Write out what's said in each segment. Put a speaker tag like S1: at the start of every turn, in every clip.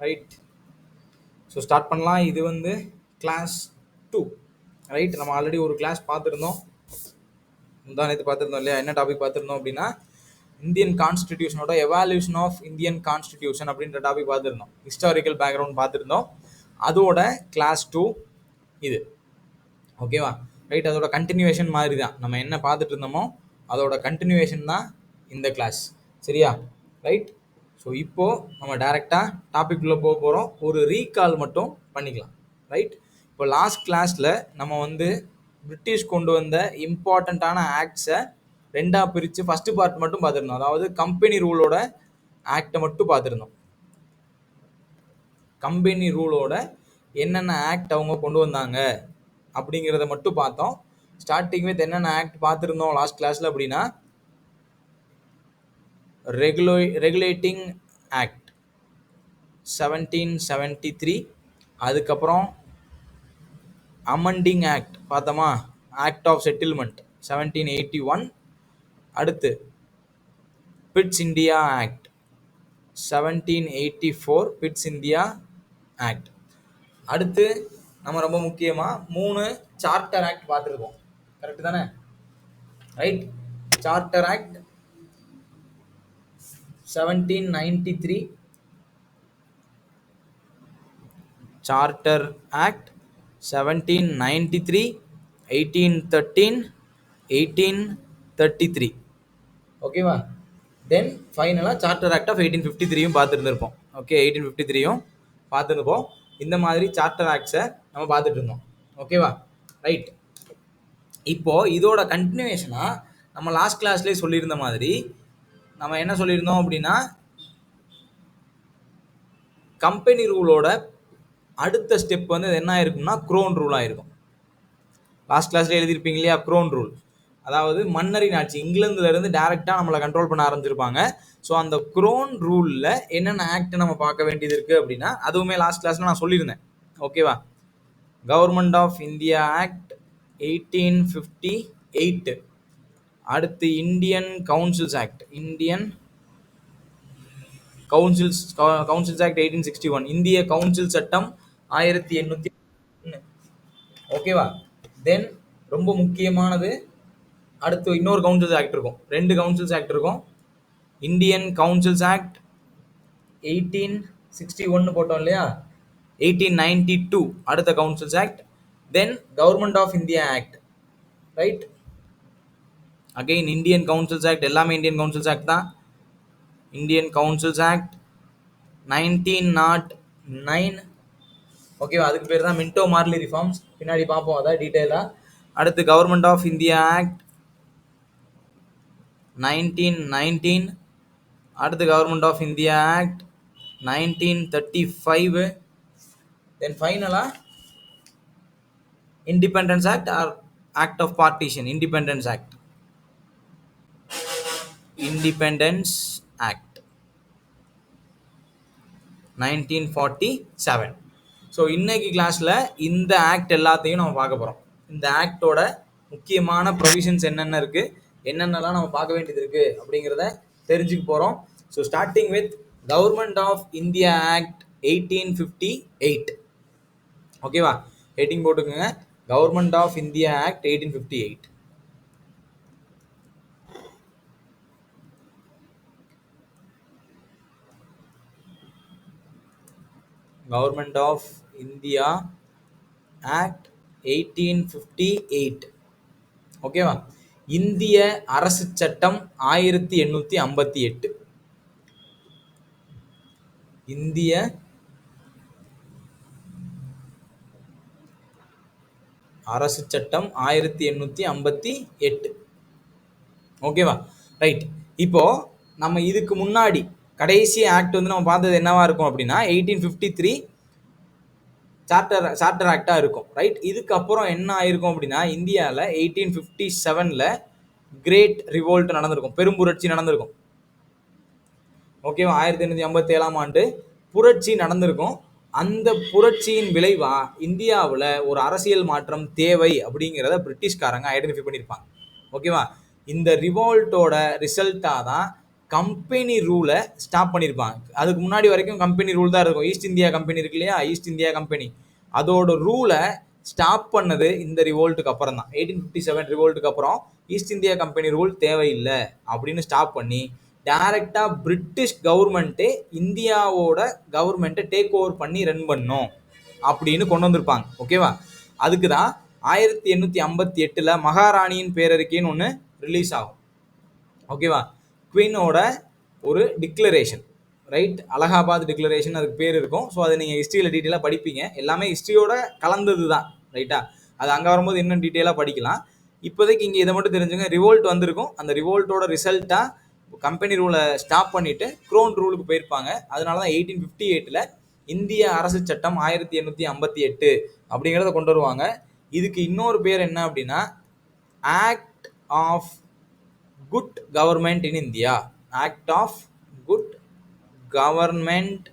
S1: Right. So start பண்ணலாம். இது வந்து கிளாஸ் 2 ரைட். நம்ம ஆல்ரெடி ஒரு கிளாஸ் பார்த்துருந்தோம், முந்தானத்து பார்த்துருந்தோம் இல்லையா? என்ன டாபிக் பார்த்துருந்தோம் அப்படின்னா, இந்தியன் கான்ஸ்டிடியூஷனோட எவால்யூஷன் ஆஃப் இந்தியன் கான்ஸ்டிடியூஷன் அப்படின்ற டாபிக் பார்த்துருந்தோம். ஹிஸ்டாரிக்கல் பேக்ரவுண்ட் பார்த்துருந்தோம். அதோட கிளாஸ் 2 இது. ஓகேவா? ரைட். அதோட கண்டினியூவேஷன் மாதிரி தான். நம்ம என்ன பார்த்துட்டு இருந்தோமோ அதோட கண்டினியூவேஷன் தான் இந்த கிளாஸ். சரியா? ரைட். ஸோ இப்போது நம்ம டைரெக்டாக டாபிக்குள்ளே போக போகிறோம். ஒரு ரீகால் மட்டும் பண்ணிக்கலாம். ரைட். இப்போ லாஸ்ட் கிளாஸில் நம்ம வந்து பிரிட்டிஷ் கொண்டு வந்த இம்பார்ட்டண்ட்டான ஆக்ட்ஸை ரெண்டாக பிரித்து ஃபஸ்ட்டு பார்ட் மட்டும் பார்த்துருந்தோம். அதாவது கம்பெனி ரூலோட ஆக்டை மட்டும் பார்த்துருந்தோம். கம்பெனி ரூலோட என்னென்ன ஆக்ட் அவங்க கொண்டு வந்தாங்க அப்படிங்கிறத மட்டும் பார்த்தோம். ஸ்டார்டிங் வித் என்னென்ன ஆக்ட் பார்த்துருந்தோம் லாஸ்ட் கிளாஸில் அப்படின்னா, ரெகுலேட்டிங் ஆக்ட் 1773, அதுக்கப்புறம் அமெண்டிங் ஆக்ட் பார்த்தோமா, ஆக்ட் ஆஃப் செட்டில்மெண்ட் 1781, அடுத்து bits India act 1784, bits India act. அடுத்து நம்ம ரொம்ப முக்கியமாக 3 சார்ட்டர் ஆக்ட் பார்த்துருக்கோம். கரெக்டு தானே? Right. Charter act 1793, charter act 1793, 1813, 1833. ஓகேவா? தென் ஃபைனலாக சார்ட்டர் ஆக்ட் ஆஃப் 1853யும் பார்த்துருந்துருப்போம். ஓகே, 1853யும் பார்த்துருப்போம். இந்த மாதிரி சார்ட்டர் ஆக்ட்ஸை நம்ம பார்த்துட்டு இருந்தோம். ஓகேவா? ரைட். இப்போது இதோட கண்டினியூவேஷனாக நம்ம லாஸ்ட் கிளாஸ்லேயே சொல்லியிருந்த மாதிரி நம்ம என்ன சொல்லியிருந்தோம் அப்படின்னா, கம்பெனி ரூலோட அடுத்த ஸ்டெப் வந்து என்ன ஆயிருக்கும்னா க்ரோன் ரூலாக இருக்கும். லாஸ்ட் கிளாஸ்ல எழுதியிருப்பீங்க இல்லையா? க்ரோன் ரூல், அதாவது மன்னரின் ஆட்சி. இங்கிலாந்துலேருந்து டேரெக்டாக நம்மளை கண்ட்ரோல் பண்ண ஆரம்பிச்சிருப்பாங்க. ஸோ அந்த க்ரோன் ரூலில் என்னென்ன ஆக்ட் நம்ம பார்க்க வேண்டியது இருக்குது அப்படின்னா, அதுவுமே லாஸ்ட் கிளாஸில் நான் சொல்லியிருந்தேன். ஓகேவா? கவர்மெண்ட் ஆஃப் இந்தியா ஆக்ட் 1858, அடுத்து Indian councils act, Indian councils act 1861, இந்திய கவுன்சில் சட்டம் 1801. ஓகேவா? தென் ரொம்ப முக்கியமானது, அடுத்து இன்னொரு கவுன்சில்ஸ் ஆக்ட் இருக்கும், 2 கவுன்சில்ஸ் ஆக்ட் இருக்கும். இந்தியன் கவுன்சில்ஸ் ஆக்ட் 1861 போட்டோம் இல்லையா? 1892 அடுத்த councils act. Then government of India act. Right. Again Indian councils act, எல்லாமே இந்தியன் கவுன்சில்ஸ் ஆக்ட் தான். Indian councils act 1909. ஓகேவா? அதுக்கு பேர் தான் மின்டோ மார்லி ரிஃபார்ம்ஸ். பின்னாடி பார்ப்போம் அதை டீட்டெயிலாக. அடுத்து கவர்மெண்ட் ஆஃப் இந்தியா ஆக்ட் 1919, அடுத்து government of India act 1935. Then ஃபைனலாக independence act or act of partition, independence act, independence act 1947. So இன்னைக்கு கிளாஸில் இந்த ஆக்ட் எல்லாத்தையும் நம்ம பார்க்க போகிறோம். இந்த ஆக்டோட முக்கியமான ப்ரொவிஷன்ஸ் என்னென்ன இருக்குது, என்னென்னலாம் நம்ம பார்க்க வேண்டியது இருக்குது அப்படிங்கிறத தெரிஞ்சுக்க போகிறோம். So starting with government of India act 1858. ஓகேவா? ஹெட்டிங் போட்டுக்கோங்க, government of India act 1858. Government of India act 1858. ஓகேவா? இந்திய அரசு சட்டம் 1858. இந்திய அரசு சட்டம் 1858. ஓகேவா? ரைட். இப்போ நம்ம இதுக்கு முன்னாடி கடைசி ஆக்ட் வந்து நம்ம பார்த்தது என்னவா இருக்கும் அப்படின்னா 1853 சார்ட்டர் ஆக்டாக இருக்கும். ரைட். இதுக்கப்புறம் என்ன ஆயிருக்கும் அப்படின்னா, இந்தியாவில் 1857 கிரேட் ரிவோல்ட் நடந்திருக்கும், பெரும்புரட்சி நடந்திருக்கும். ஓகேவா? 1857 ஆண்டு புரட்சி நடந்திருக்கும். அந்த புரட்சியின் விளைவா இந்தியாவில் ஒரு அரசியல் மாற்றம் தேவை அப்படிங்கிறத பிரிட்டிஷ்காரங்க ஐடென்டிஃபை பண்ணியிருப்பாங்க. ஓகேவா? இந்த ரிவோல்ட்டோட ரிசல்ட்டாக தான் கம்பெனி ரூலை ஸ்டாப் பண்ணியிருப்பாங்க. அதுக்கு முன்னாடி வரைக்கும் கம்பெனி ரூல் தான் இருக்கும். ஈஸ்ட் இந்தியா கம்பெனி இருக்கு இல்லையா, ஈஸ்ட் இந்தியா கம்பெனி அதோட ரூலை ஸ்டாப் பண்ணது இந்த ரிவோல்ட்டுக்கு அப்புறம் தான். 1857 ரிவோல்ட்டுக்கு அப்புறம் ஈஸ்ட் இந்தியா கம்பெனி ரூல் தேவையில்லை அப்படின்னு ஸ்டாப் பண்ணி டைரக்டாக பிரிட்டிஷ் கவர்மெண்ட்டே இந்தியாவோட கவர்மெண்ட்டை டேக் ஓவர் பண்ணி ரன் பண்ணோம் அப்படின்னு கொண்டு வந்திருப்பாங்க. ஓகேவா? அதுக்கு தான் 1858 மகாராணியின் பேரறிக்கைன்னு ஒன்று ரிலீஸ் ஆகும். ஓகேவா? குவீனோட ஒரு டிக்ளரேஷன், ரைட்? அலகாபாத் டிக்ளரேஷன் அதுக்கு பேர் இருக்கும். ஸோ அதை நீங்கள் ஹிஸ்ட்ரியில் டீட்டெயிலாக படிப்பீங்க. எல்லாமே ஹிஸ்ட்ரியோட கலந்தது தான், ரைட்டா? அது அங்கே வரும்போது இன்னும் டீட்டெயிலாக படிக்கலாம். இப்போதைக்கு இங்கே இதை மட்டும் தெரிஞ்சுங்க. ரிவோல்ட் வந்திருக்கும். அந்த ரிவோல்ட்டோட ரிசல்ட்டாக கம்பெனி ரூலை ஸ்டாப் பண்ணிவிட்டு க்ரோன் ரூலுக்கு போயிருப்பாங்க. அதனால தான் 1858 இந்திய அரசு சட்டம் 1858 அப்படிங்கிறத கொண்டு வருவாங்க. இதுக்கு இன்னொரு பேர் என்ன அப்படின்னா act of good government in India. Act of good government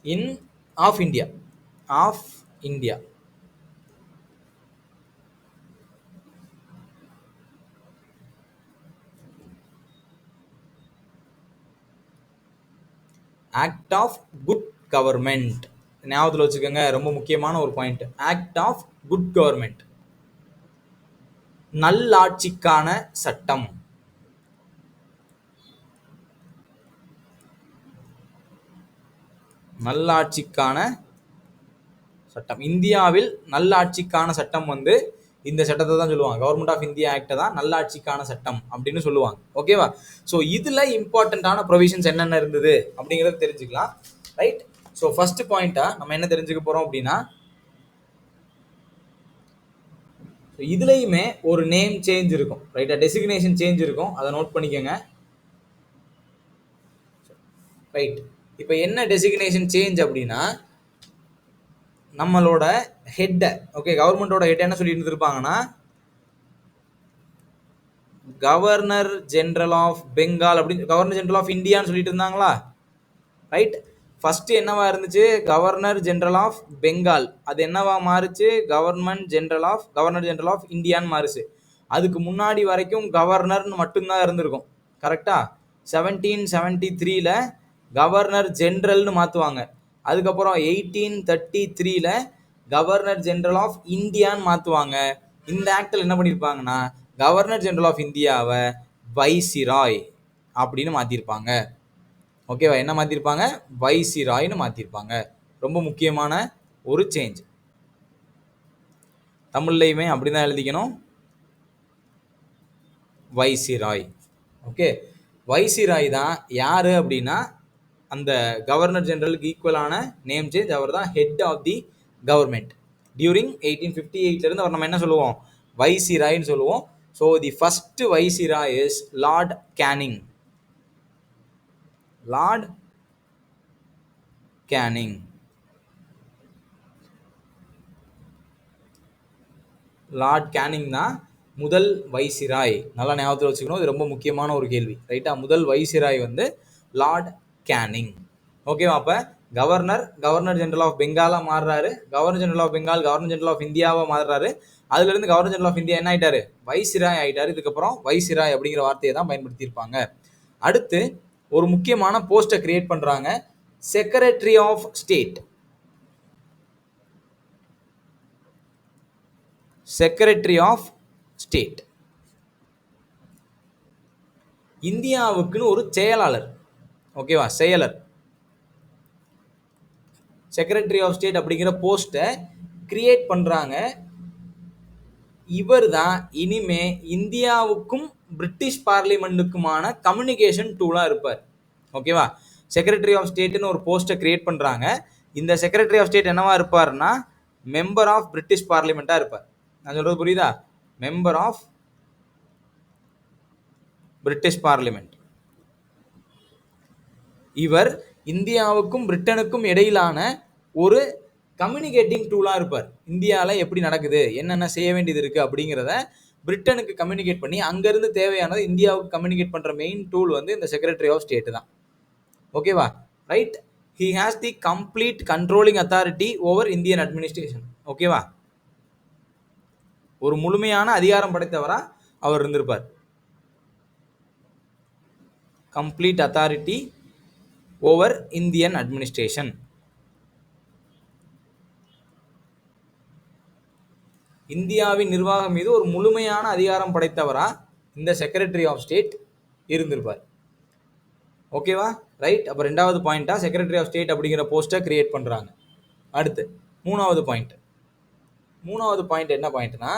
S1: in of India. Of India. Act of good government ஞாபகத்தில் வச்சுக்கோங்க, ரொம்ப முக்கியமான ஒரு பாயிண்ட். ஆக்ட் ஆஃப் குட் கவர்மெண்ட், நல்லாட்சிக்கான சட்டம். நல்லாட்சிக்கான சட்டம். இந்தியாவில் நல்லாட்சிக்கான சட்டம் வந்து இந்த சட்டத்தை தான் சொல்லுவாங்க. கவர்மெண்ட் ஆஃப் இந்தியா ஆக்டை தான் நல்லாட்சிக்கான சட்டம் அப்படின்னு சொல்லுவாங்க. ஓகேவா? ஸோ இதில் இம்பார்ட்டண்ட்டான ப்ரொவிஷன்ஸ் என்னென்ன இருந்தது அப்படிங்கிறத தெரிஞ்சுக்கலாம், ரைட்? ஸோ ஃபர்ஸ்ட் பாயிண்ட்டாக நம்ம என்ன தெரிஞ்சுக்க போகிறோம் அப்படின்னா, இதுலையுமே ஒரு நேம் சேஞ்ச் இருக்கும், ரைட்டா? டெசிக்னேஷன் சேஞ்ச் இருக்கும், அதை நோட் பண்ணிக்கோங்க, ரைட்? இப்போ என்ன டெசிக்னேஷன் சேஞ்ச் அப்படின்னா, நம்மளோட ஹெட்டை, ஓகே, கவர்மெண்டோட ஹெட் என்ன சொல்லி இருந்திருப்பாங்கன்னா கவர்னர் ஜெனரல் ஆஃப் பெங்கால் அப்படின்னு, கவர்னர் ஜெனரல் ஆஃப் இந்தியான்னு சொல்லிட்டு இருந்தாங்களா, ரைட்? ஃபர்ஸ்ட் என்னவா இருந்துச்சு? Governor general of Bengal. அது என்னவா மாறுச்சு? கவர்னர் ஜெனரல் ஆஃப் இந்தியான்னு மாறுச்சு. அதுக்கு முன்னாடி வரைக்கும் கவர்னர்னு மட்டும்தான் இருந்திருக்கும், கரெக்டா? 1773 கவர்னர் ஜெனரல்னு மாற்றுவாங்க. அதுக்கப்புறம் 1833 கவர்னர் ஜெனரல் ஆஃப் இந்தியான்னு மாற்றுவாங்க. இந்த ஆக்டில் என்ன பண்ணியிருப்பாங்கன்னா கவர்னர் ஜெனரல் ஆஃப் இந்தியாவை வைசிராய் அப்படின்னு மாற்றிருப்பாங்க. ஓகேவா? என்ன மாற்றிருப்பாங்க? வைசிராய்னு மாற்றிருப்பாங்க. ரொம்ப முக்கியமான ஒரு சேஞ்ச். தமிழ்லையுமே அப்படி தான் எழுதிக்கணும், வைசிராய். ஓகே, வைசிராய் தான் யார் அப்படின்னா அந்த கவர்னர் ஜெனரலுக்கு ஈக்குவலான நேம் சேஞ்ச். அவர் தான் head of the government. During 1858 அவர் நம்ம என்ன சொல்லுவோம்? வைசிராய்னு சொல்லுவோம். So the first viceroy is lord Canning. Lord Canning. Lord Canning தான் முதல் வைசிராய். நல்லா ஞாபகத்தில் வச்சுக்கணும், இது ரொம்ப முக்கியமான ஒரு கேள்வி, ரைட்டா? முதல் வைசிராய் வந்து லார்ட் கேனிங். ஓகேவா? அப்போ கவர்னர் ஜெனரல் ஆஃப் பெங்காலாக மாறுறாரு. Governor general of Bengal governor general of இந்தியாவாக மாறுறாரு. அதுலேருந்து கவர்னர் ஜெனரல் ஆஃப் இந்தியா என்ன ஆகிட்டாரு? வைசிராய் ஆகிட்டாரு. இதுக்கப்புறம் வைசிராய் அப்படிங்கிற வார்த்தையை தான் பயன்படுத்தியிருப்பாங்க. அடுத்து ஒரு முக்கியமான போஸ்ட்டை கிரியேட் பண்ணுறாங்க, secretary of state. Secretary of state. இந்தியாவுக்குன்னு ஒரு செயலாளர், ஓகேவா? செயலர். செக்ரட்டரி ஆஃப் ஸ்டேட் அப்படிங்கிற போஸ்ட்டை கிரியேட் பண்ணுறாங்க. இவர் தான் இனிமே இந்தியாவுக்கும் பிரிட்டிஷ் பார்லிமெண்ட்டுக்குமான கம்யூனிகேஷன் டூலாக இருப்பார். ஓகேவா? செக்ரட்டரி ஆஃப் ஸ்டேட்னு ஒரு போஸ்ட்டை கிரியேட் பண்ணுறாங்க. இந்த செக்ரட்டரி ஆஃப் ஸ்டேட் என்னவா இருப்பார்னா மெம்பர் ஆஃப் பிரிட்டிஷ் பார்லிமெண்ட்டாக இருப்பார். நான் சொல்கிறது புரியுதா? Member of British parliament. இவர் இந்தியாவுக்கும் பிரிட்டனுக்கும் இடையிலான ஒரு கம்யூனிகேட்டிங் டூலாக இருப்பார். இந்தியாவில் எப்படி நடக்குது, என்னென்ன செய்ய வேண்டியது இருக்குது அப்படிங்கிறத பிரிட்டனுக்கு கம்யூனிகேட் பண்ணி அங்கேருந்து தேவையானது இந்தியாவுக்கு கம்யூனிகேட் பண்ணுற மெயின் டூல் வந்து இந்த செக்ரட்டரி ஆஃப் ஸ்டேட் தான். ஓகேவா? Right? He has the complete controlling authority over Indian administration. ஓகேவா? ஒரு முழுமையான அதிகாரம் படைத்தவராக அவர் இருந்திருப்பார். complete authority over Indian administration. இந்தியாவின் நிர்வாகம் மீது ஒரு முழுமையான அதிகாரம் படைத்தவரா இந்த செக்ரட்டரி ஆஃப் ஸ்டேட் இருந்திருப்பார். ஓகேவா, ரைட். அப்போ ரெண்டாவது பாயிண்டா செக்ரட்டரி ஆஃப் ஸ்டேட் அப்படிங்கிற போஸ்ட்டை கிரியேட் பண்ணுறாங்க. அடுத்து மூணாவது பாயிண்ட் என்ன பாயிண்ட்னா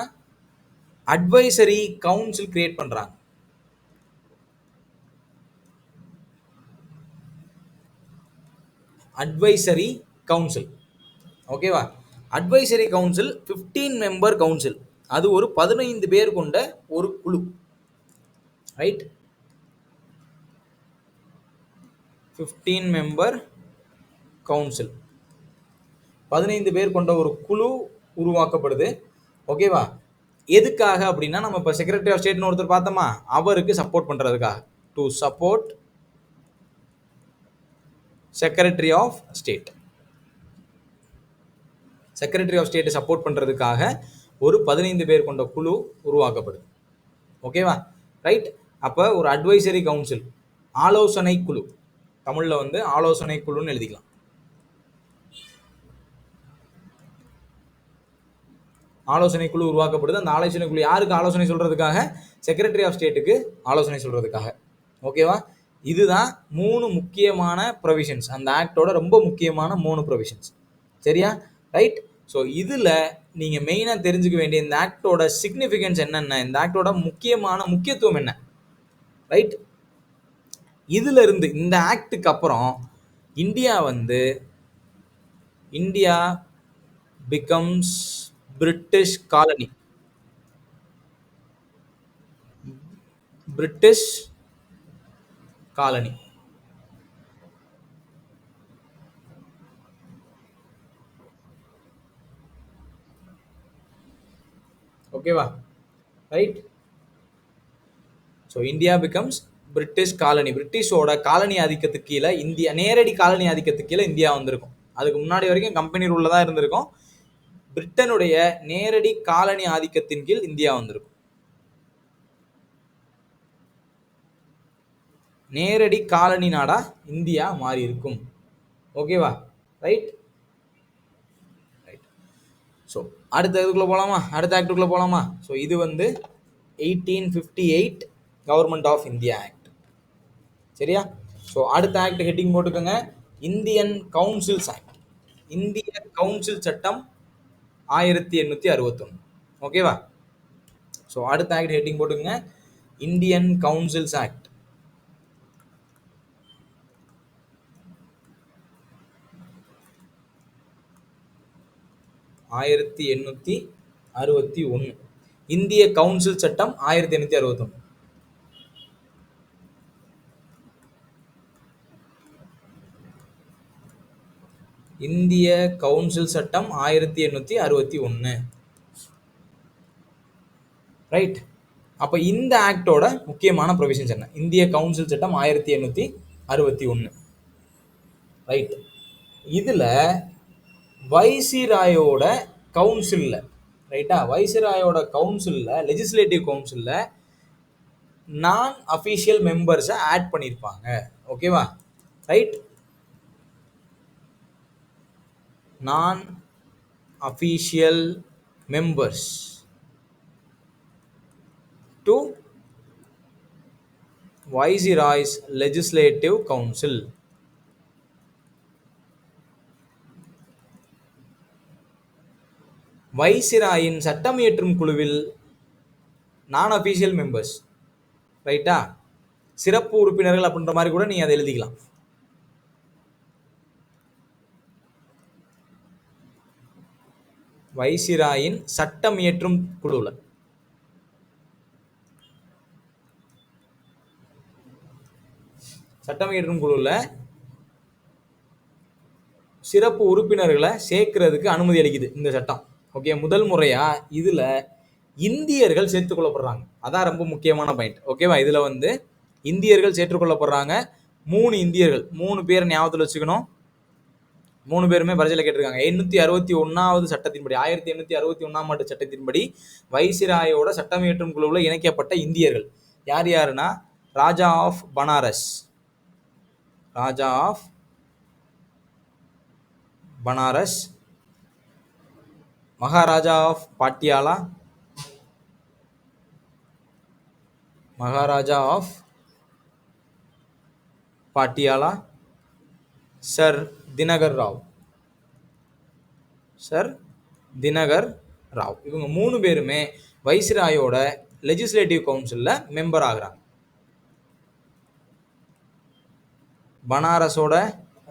S1: அட்வைசரி கவுன்சில் கிரியேட் பண்ணுறாங்க. அட்வைசரி கவுன்சில், ஓகேவா. அட்வைசரி கவுன்சில் 15 மெம்பர் கவுன்சில், அது ஒரு 15 பேர் கொண்ட ஒரு குழு, ரைட். 15 மெம்பர் கவுன்சில், 15 பேர் கொண்ட ஒரு குழு உருவாக்கப்படுது. ஓகேவா. எதுக்காக அப்படின்னா நம்ம இப்போ செக்ரட்டரி ஆஃப் ஸ்டேட்னு ஒருத்தர் பார்த்தோமா, அவருக்கு சப்போர்ட் பண்ணுறதுக்காக, to support secretary of state. Secretary of ஸ்டேட்டை சப்போர்ட் பண்ணுறதுக்காக ஒரு 15 பேர் கொண்ட குழு உருவாக்கப்படுது. ஓகேவா, ரைட். அப்போ ஒரு அட்வைசரி கவுன்சில், ஆலோசனை குழு, தமிழில் வந்து ஆலோசனை குழுன்னு எழுதிக்கலாம். ஆலோசனை குழு உருவாக்கப்படுது. அந்த ஆலோசனை குழு யாருக்கு ஆலோசனை சொல்கிறதுக்காக? செக்ரட்டரி ஆஃப் ஸ்டேட்டுக்கு ஆலோசனை சொல்கிறதுக்காக. ஓகேவா. இதுதான் 3 முக்கியமான ப்ரொவிஷன்ஸ், அந்த ஆக்டோட ரொம்ப முக்கியமான 3 ப்ரொவிஷன்ஸ். சரியா, ரைட். ஸோ இதில் நீங்கள் மெயினாக தெரிஞ்சுக்க வேண்டிய இந்த ஆக்டோட சிக்னிஃபிகன்ஸ் என்னென்ன, இந்த ஆக்டோட முக்கியத்துவம் என்ன, ரைட். இதுல இருந்து இந்த ஆக்டுக்கு அப்புறம் India becomes British colony. British colony. ஓகேவா, right. So India becomes British colony. பிரிட்டிஷோட காலனி ஆதிக்கத்துக்கு கீழே இந்தியா, நேரடி காலனி ஆதிக்கத்துக்கு கீழே இந்தியா வந்திருக்கும். அதுக்கு முன்னாடி வரைக்கும் கம்பெனி ரூல்ல தான் இருந்திருக்கும். பிரிட்டனுடைய நேரடி காலனி ஆதிக்கத்தின் கீழ் இந்தியா வந்திருக்கும். நேரடி காலனி நாடா இந்தியா மாறி இருக்கும். ஓகேவா, ரைட். ஸோ அடுத்த இதுக்குள்ள போகலாமா, அடுத்த ஆக்டுக்குள்ள போகலாமா. ஸோ இது வந்து 1858 கவர்மெண்ட் ஆஃப் இந்தியா ஆக்ட். சரியா. ஸோ அடுத்த ஆக்ட் ஹெட்டிங் போட்டுக்கோங்க, இந்தியன் கவுன்சில்ஸ் ஆக்ட். இந்திய கவுன்சில் சட்டம் 1861. ஓகேவா. ஸோ அடுத்த ஆக்ட் ஹெட்டிங் போட்டுக்கோங்க, இந்தியன் கவுன்சில்ஸ் ஆக்ட். (1861). இந்திய கவுன்சில் சட்டம் 1861. இந்திய கவுன்சில் சட்டம் 1861, ரைட். அப்ப இந்த ஆக்டோட முக்கியமான ப்ரொவிஷன்ஸ் என்ன? இந்திய கவுன்சில் சட்டம் 1861, ரைட். இதுல வைசிராயோட கவுன்சில்ல, ரைட்டா, வைசிராயோட கவுன்சில்ல, லெஜிஸ்லேட்டிவ் கவுன்சில்ல நான் அஃபீஷியல் மெம்பர்ஸை ஆட் பண்ணியிருப்பாங்க. ஓகேவா, ரைட். நான் official members to viceroy's legislative council. வைசிராயின் சட்டம் இயற்றும் குழுவில் நான் அஃபீஷியல் மெம்பர்ஸ், ரைட்டா, சிறப்பு உறுப்பினர்கள் அப்படின்ற மாதிரி கூட நீ அதை எழுதிக்கலாம். வைசிராயின் சட்டம் இயற்றும் குழுவில் சிறப்பு உறுப்பினர்களை சேர்க்கிறதுக்கு அனுமதி அளிக்குது இந்த சட்டம். ஓகே, முதல் முறையா இதுல இந்தியர்கள் சேர்த்துக் கொள்ளப்படுறாங்க. அதான் ரொம்ப முக்கியமான பாயிண்ட். ஓகேவா, இதுல வந்து இந்தியர்கள் சேர்த்துக்கொள்ளப்படுறாங்க. 3 இந்தியர்கள், 3 பேர் ஞாபகத்தில் வச்சுக்கணும். 3 பேருமே பரிசையில் கேட்டிருக்காங்க. 861வது சட்டத்தின்படி, 1861ஆம் ஆண்டு சட்டத்தின்படி வைசிராயோட சட்டம் இயற்றும் குழுவில் இணைக்கப்பட்ட இந்தியர்கள் யார் யாருன்னா, Raja of Banaras, Raja of Banaras, Maharaja of Patiala, Maharaja of Patiala, Sir Dinkar Rao, Sir Dinkar Rao. இவங்க 3 பேருமே வைஸ்ராயோட லெஜிஸ்லேட்டிவ் கவுன்சிலில் மெம்பர் ஆகுறாங்க. பனாரஸோட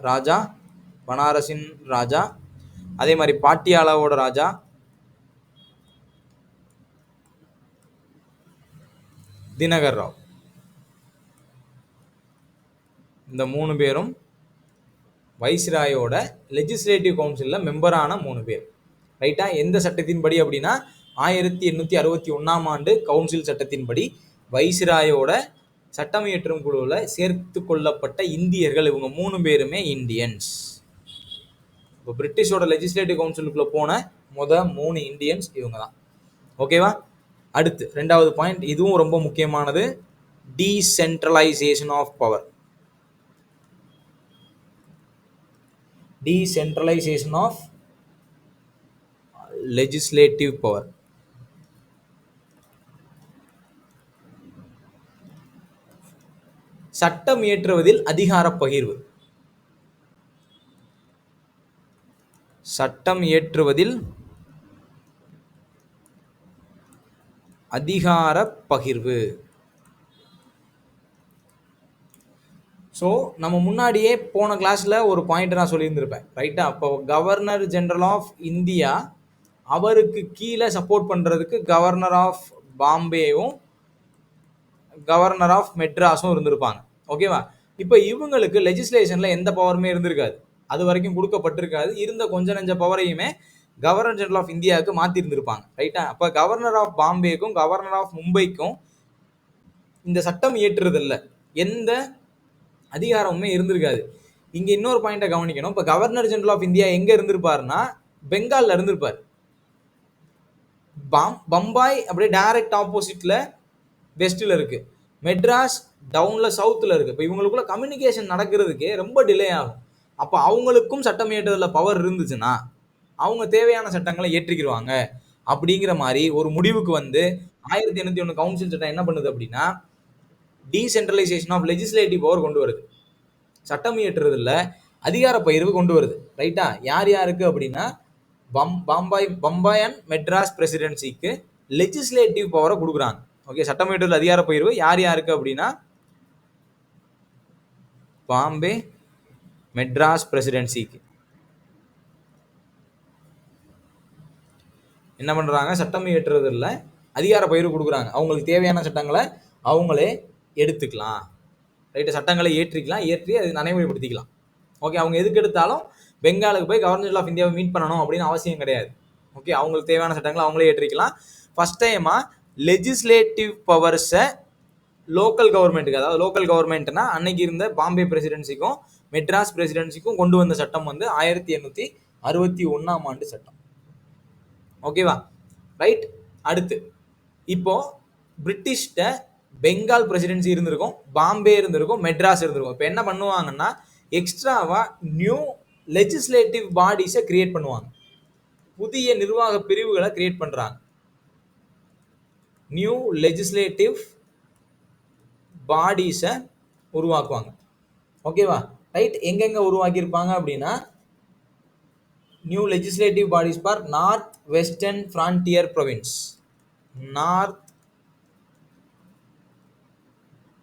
S1: ராஜா, பனாரஸின் ராஜா, அதே மாதிரி பாட்டியாலாவோட ராஜா, தினகர் ராவ். இந்த 3 பேரும் வைஸ்ராயோட லெஜிஸ்லேட்டிவ் கவுன்சிலில் மெம்பரான 3 பேர். ரைட்டா? எந்த சட்டத்தின்படி அப்படின்னா 1861ஆம் ஆண்டு கவுன்சில் சட்டத்தின்படி வைஸ்ராயோட சட்டம் இயற்றும் குழுவில் சேர்த்து கொள்ளப்பட்ட இந்தியர்கள் இவங்க 3 பேருமே இந்தியன்ஸ். இப்போ பிரிட்டிஷோட லெஜிஸ்லேட்டிவ் கவுன்சிலுக்குள்ள போன 3 இந்தியன்ஸ் இவங்க தான். ஓகேவா? அடுத்து 2வது பாயிண்ட், இதுவும் ரொம்ப முக்கியமானது, decentralisation of power. Decentralization of legislative power. சட்டம் இயற்றுவதில் அதிகார பகிர்வு. சட்டம் இயற்றுவதில் அதிகார பகிர்வு. ஸோ நம்ம முன்னாடியே போன கிளாஸில் ஒரு பாயிண்ட் நான் சொல்லியிருந்திருப்பேன். ரைட்டா? அப்போ கவர்னர் ஜெனரல் ஆஃப் இந்தியா, அவருக்கு கீழே சப்போர்ட் பண்ணுறதுக்கு கவர்னர் ஆஃப் பாம்பேவும் கவர்னர் ஆஃப் மெட்ராஸும் இருந்திருப்பாங்க. ஓகேவா? இப்போ இவங்களுக்கு லெஜிஸ்லேஷனில் எந்த பவருமே இருந்திருக்காது, அது வரைக்கும் கொடுக்கப்பட்டிருக்காது. இருந்த கொஞ்ச நெஞ்ச பவரையுமே கவர்னர் ஜெனரல் ஆஃப் இந்தியாவுக்கு மாற்றிருந்திருப்பாங்க. ரைட்டா? அப்போ கவர்னர் ஆஃப் பாம்பேக்கும் கவர்னர் ஆஃப் மும்பைக்கும் இந்த சட்டம் இயற்றுறதில்ல எந்த அதிகாரமுமே இருந்திருக்காது. இங்க இன்னொரு பாயிண்ட்டை கவனிக்கணும். இப்போ கவர்னர் ஜெனரல் ஆஃப் இந்தியா எங்க இருந்திருப்பாருன்னா பெங்கால்ல இருந்திருப்பார். பம்பாய் அப்படியே டைரக்ட் ஆப்போசிட்ல வெஸ்ட்ல இருக்கு, மெட்ராஸ் டவுன்ல சவுத்துல இருக்கு. இப்போ இவங்களுக்குள்ள கம்யூனிகேஷன் நடக்கிறதுக்கே ரொம்ப டிலே ஆகும். அப்போ அவங்களுக்கும் சட்டம் இயற்றுறதுல பவர் இருந்துச்சுன்னா அவங்க தேவையான சட்டங்களை ஏற்றிக்கிடுவாங்க. அப்படிங்கிற மாதிரி ஒரு முடிவுக்கு வந்து 1801 கவுன்சில் சட்டம் என்ன பண்ணுது அப்படின்னா டீசென்ட்ரலைசேஷன் ஆஃப் லெஜிஸ்லேட்டிவ் பவர் கொண்டு வருது. சட்டம் இயற்றுறதுல அதிகார பகிர்வு கொண்டு வருது. ரைட்டா? யார் யாருக்கு அப்படின்னா பம்பாய் அண்ட் மெட்ராஸ் பிரசிடென்சிக்கு லெஜிஸ்லேட்டிவ் பவரை கொடுக்குறாங்க. ஓகே, சட்டம் இயற்றுதல் அதிகார பகிர்வு யார் யாருக்கு அப்படின்னா பாம்பே மெட்ராஸ் பிரசிடென்சிக்கு என்ன பண்றாங்க, சட்டம் இயற்றுறதுல அதிகார பகிர்வு கொடுக்குறாங்க. அவங்களுக்கு தேவையான சட்டங்களை அவங்களே எடுத்துக்கலாம். ரைட்டு? சட்டங்களை ஏற்றி அதை நடைமுறைப்படுத்திக்கலாம். ஓகே, அவங்க எதுக்கு எடுத்தாலும் பெங்காலுக்கு போய் கவர்னர் ஜெனரல் ஆஃப் இந்தியாவை மீட் பண்ணணும் அப்படின்னு அவசியம் கிடையாது. ஓகே, அவங்களுக்கு தேவையான சட்டங்களை அவங்களே ஏற்றிக்கலாம். ஃபர்ஸ்ட் டைமா லெஜிஸ்லேட்டிவ் பவர்ஸை லோக்கல் கவர்மெண்ட்டுக்கு, அதாவது லோக்கல் கவர்மெண்ட்னா அன்னைக்கு இருந்த பாம்பே பிரசிடென்சிக்கும் மெட்ராஸ் பிரசிடென்சிக்கும் கொண்டு வந்த சட்டம் வந்து 1861ஆம் ஆண்டு சட்டம். ஓகேவா? ரைட். அடுத்து இப்போ பிரிட்டிஷ்ட பெங்கால் பிரசிடென்சி இருந்திருக்கும், பாம்பே இருந்திருக்கும், மெட்ராஸ் இருந்திருக்கும். இப்போ என்ன பண்ணுவாங்கன்னா எக்ஸ்ட்ராவா நியூ லெஜிஸ்லேட்டிவ் பாடிஸை கிரியேட் பண்ணுவாங்க. புதிய நிர்வாக பிரிவுகளை கிரியேட் பண்றாங்க. நியூ லெஜிஸ்லேட்டிவ் பாடிஸை உருவாக்குவாங்க. ஓகேவா? ரைட். எங்கெங்க உருவாக்கியிருப்பாங்க அப்படின்னா new legislative bodies for north western frontier province, north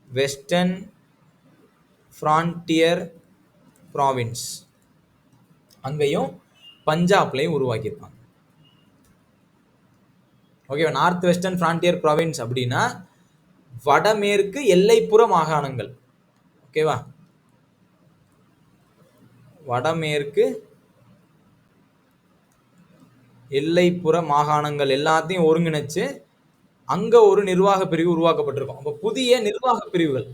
S1: western frontier province, அங்கேயும் பஞ்சாப்லையும் உருவாக்கியிருப்பாங்க. ஓகேவா? நார்த் வெஸ்டர்ன் ஃப்ரான்டியர் ப்ராவின்ஸ் அப்படின்னா வடமேற்கு எல்லைப்புற மாகாணங்கள். ஓகேவா? வடமேற்கு எல்லைப்புற மாகாணங்கள் எல்லாத்தையும் ஒருங்கிணைச்சு அங்க ஒரு நிர்வாக பிரிவு உருவாக்கப்பட்டிருக்கும். அப்போ புதிய நிர்வாக பிரிவுகள்,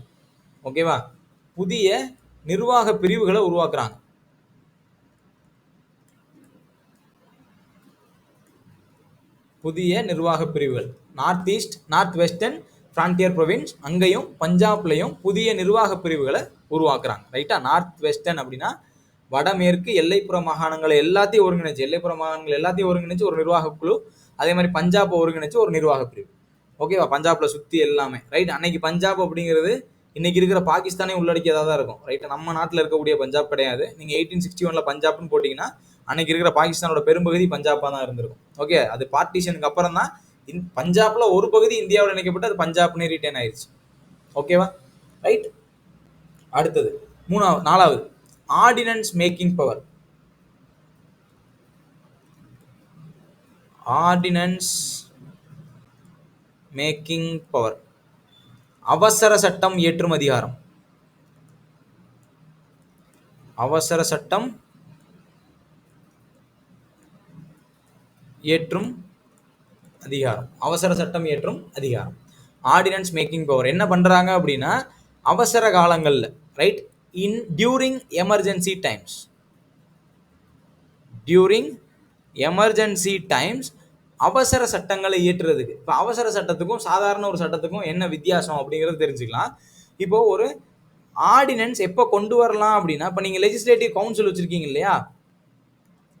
S1: ஓகேவா, புதிய நிர்வாக பிரிவுகளை உருவாக்குறாங்க. புதிய நிர்வாக பிரிவுகள் north east, north western frontier province, அங்கேயும் பஞ்சாப்லையும் புதிய நிர்வாக பிரிவுகளை உருவாக்குறாங்க. ரைட்டா? நார்த் வெஸ்டர்ன் அப்படின்னா வடமேற்கு எல்லைப்புற மாகாணங்களை எல்லாத்தையும் ஒருங்கிணைச்சு, எல்லைப்புற மாகாணங்கள் எல்லாத்தையும் ஒருங்கிணைச்சு ஒரு நிர்வாக குழு, அதே மாதிரி பஞ்சாபை ஒருங்கிணைச்சு ஒரு நிர்வாக பிரிவு. ஓகேவா? பஞ்சாப்ல சுத்தி எல்லாமே. ரைட்? அன்னைக்கு பஞ்சாப் அப்படிங்கிறது இன்னைக்கு இருக்கிற பாகிஸ்தானே உள்ளடக்கியதாக தான் இருக்கும். ரைட்டா? நம்ம நாட்டில் இருக்கக்கூடிய பஞ்சாப் கிடையாது. நீங்க 1861 பஞ்சாப்னு போட்டீங்கன்னா அன்னைக்கு இருக்கிற பாகிஸ்தானோட பெரும்பகுதி பஞ்சாபா தான் இருந்திருக்கும். ஓகே, அது பார்ட்டிஷனுக்கு அப்புறம் தான் பஞ்சாப்ல ஒரு பகுதி இந்தியாவில் இணைக்கப்பட்டு அது பஞ்சாப்னே ரிட்டைன் ஆயிடுச்சு. ஓகேவா? ரைட். அடுத்தது 4வது ordinance making power. Ordinance making power, அவசர சட்டம் இயற்றும் அதிகாரம். அவசர சட்டம் இயற்றும் அதிகாரம். அவசர சட்டம் இயற்றும் அதிகாரம், ஆர்டினன்ஸ் மேக்கிங் பவர். என்ன பண்றாங்க அப்படின்னா, அவசர காலங்கள்ல, right, during emergency times, during emergency times அவசர சட்டங்களை இயற்றுறதுக்கு. இப்போ அவசர சட்டத்துக்கும் சாதாரண ஒரு சட்டத்துக்கும் என்ன வித்தியாசம் அப்படிங்கிறது தெரிஞ்சுக்கலாம். இப்போ ஒரு ஆர்டினன்ஸ் எப்போ கொண்டு வரலாம் அப்படின்னா, இப்போ நீங்கள் லெஜிஸ்லேட்டிவ் கவுன்சில் வச்சிருக்கீங்க இல்லையா,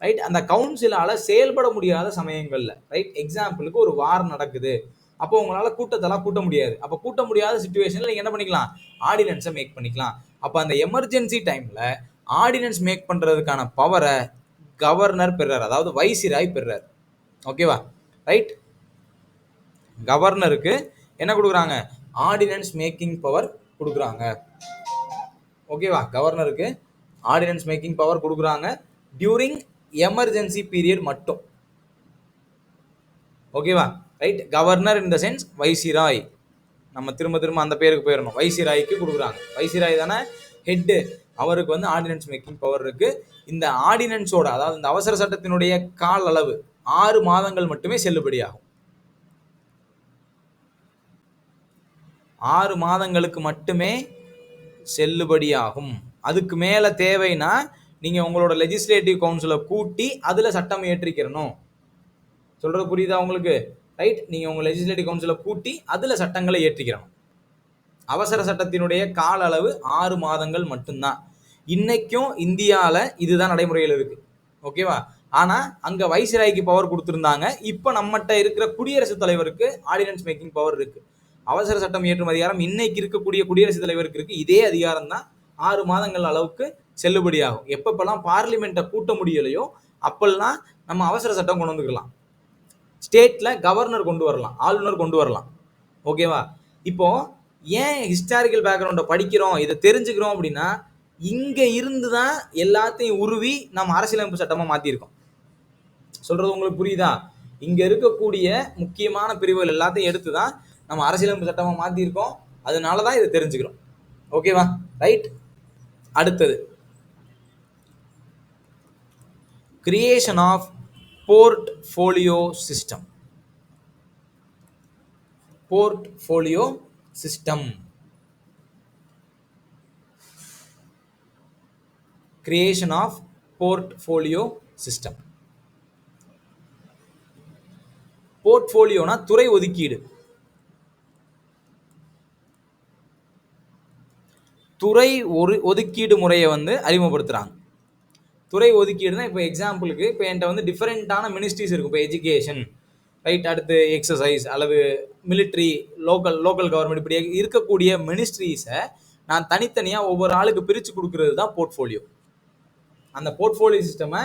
S1: ரைட், அந்த கவுன்சிலால செயல்பட முடியாத சமயங்கள்ல, ரைட், எக்ஸாம்பிளுக்கு ஒரு வார் நடக்குது, அப்போ உங்களால கூட்டத்தெல்லாம் கூட்ட முடியாது. அப்போ கூட்ட முடியாத சிச்சுவேஷன்ல நீங்க என்ன பண்ணிக்கலாம், ஆர்டினன்ஸை மேக் பண்ணிக்கலாம். அப்போ அந்த எமர்ஜென்சி டைம்ல ஆர்டினன்ஸ் மேக் பண்றதுக்கான பவரை கவர்னர் பெறார், அதாவது வைசிராய் பெறார். ஓகேவா? ரைட். கவர்னருக்கு என்ன கொடுக்குறாங்க, ஆர்டினன்ஸ் மேக்கிங் பவர் கொடுக்குறாங்க. ஓகேவா? கவர்னருக்கு ஆர்டினன்ஸ் மேக்கிங் பவர் கொடுக்குறாங்க டியூரிங் எமர்ஜென்சி பீரியட் மட்டும். ஓகேவா? Right. Governor in the sense viceroy. நம்ம திரும்ப அந்த பேருக்கு போயிடணும். வைசிராய்க்கு கொடுக்குறாங்க. வைசிராய் தானே ஹெட்டு, அவருக்கு வந்து ஆர்டினன்ஸ் மேக்கிங் பவர் இருக்கு. இந்த ஆர்டினன்ஸோட, அதாவது இந்த அவசர சட்டத்தினுடைய கால அளவு 6 மாதங்கள் மட்டுமே செல்லுபடியாகும். 6 மாதங்களுக்கு மட்டுமே செல்லுபடியாகும். அதுக்கு மேல தேவைன்னா நீங்க உங்களோட லெஜிஸ்லேட்டிவ் கவுன்சிலை கூட்டி அதுல சட்டம் இயற்றிக்கிறணும். சொல்றது புரியுதா உங்களுக்கு? ரைட். நீங்க உங்க லெஜிஸ்லேட்டிவ் கவுன்சிலை கூட்டி அதுல சட்டங்களை ஏற்றிக்கிறணும். அவசர சட்டத்தினுடைய கால அளவு 6 மாதங்கள் மட்டும்தான். இன்னைக்கும் இந்தியால இதுதான் நடைமுறையில் இருக்கு. ஓகேவா? ஆனா அங்க வைசிராய்க்கு பவர் கொடுத்திருந்தாங்க. இப்ப நம்மகிட்ட இருக்கிற குடியரசுத் தலைவருக்கு ஆர்டினன்ஸ் மேக்கிங் பவர் இருக்கு. அவசர சட்டம் இயற்றும் அதிகாரம் இன்னைக்கு இருக்கக்கூடிய குடியரசுத் தலைவருக்கு இருக்கு. இதே அதிகாரம் தான் 6 மாதங்கள் அளவுக்கு செல்லுபடியாகும். எப்பப்பெல்லாம் பார்லிமெண்ட்டை கூட்ட முடியலையோ அப்பெல்லாம் நம்ம அவசர சட்டம் கொண்டு வந்துக்கலாம். ஸ்டேட்ல கவர்னர் கொண்டு வரலாம், ஆளுநர் கொண்டு வரலாம். ஓகேவா? இப்போ ஏன் ஹிஸ்டாரிக்கல் பேக்ரவுண்டை படிக்கிறோம், இதை தெரிஞ்சுக்கிறோம் அப்படின்னா, இங்க இருந்து தான் எல்லாத்தையும் உருவி நம்ம அரசியலமைப்பு சட்டமா மாத்திருக்கோம். சொல்றது உங்களுக்கு புரியுதா? இங்க இருக்கக்கூடிய முக்கியமான பிரிவுகள் எல்லாத்தையும் எடுத்துதான் நம்ம அரசியலமைப்பு சட்டமா மாத்திருக்கோம். அதனாலதான் இதை தெரிஞ்சுக்கிறோம். ஓகேவா? ரைட். அடுத்தது creation of portfolio system. Portfolio system, creation of portfolio system. போர்ட்ஃபோலியோனா துறை ஒதுக்கீடு. துறை ஒதுக்கீடு முறையை வந்து அறிமுகப்படுத்துறாங்க. துறை ஒதுக்கீடுனா இப்போ எக்ஸாம்பிளுக்கு இப்போ என்கிட்ட வந்து டிஃபரெண்டான மினிஸ்ட்ரிஸ் இருக்கும். இப்போ எஜுகேஷன், ரைட், அடுத்து எக்ஸசைஸ் அல்லது மிலிட்ரி, லோக்கல் கவர்மெண்ட், இப்படி இருக்கக்கூடிய மினிஸ்ட்ரிஸை நான் தனித்தனியாக ஒவ்வொரு ஆளுக்கு பிரித்து கொடுக்கறது தான் போர்ட்ஃபோலியோ. அந்த போர்ட்ஃபோலியோ சிஸ்டமை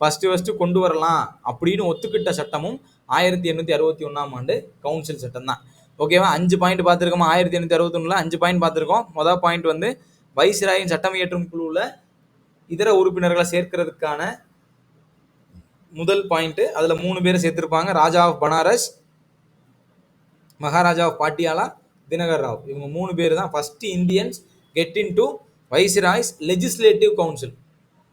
S1: ஃபஸ்ட்டு கொண்டு வரலாம் அப்படின்னு ஒத்துக்கிட்ட சட்டமும் 1861 கவுன்சில் சட்டம் தான். ஓகேவா? 5 பாயிண்ட் பார்த்துருக்கோமா? 1861 5 பாயிண்ட் பார்த்துருக்கோம். மொதல் பாயிண்ட் வந்து வைசிராயின் சட்டம் இயற்றும் குழுவில் இதர உறுப்பினர்களை சேர்க்கிறதுக்கான முதல் பாயிண்ட். அதுல 3 பேரை சேர்த்திருப்பாங்க. Raja of Banaras, Maharaja of Patiala, Dinkar Rao. இவங்க 3 பேர் தான் first Indians get in to viceroy's legislative council.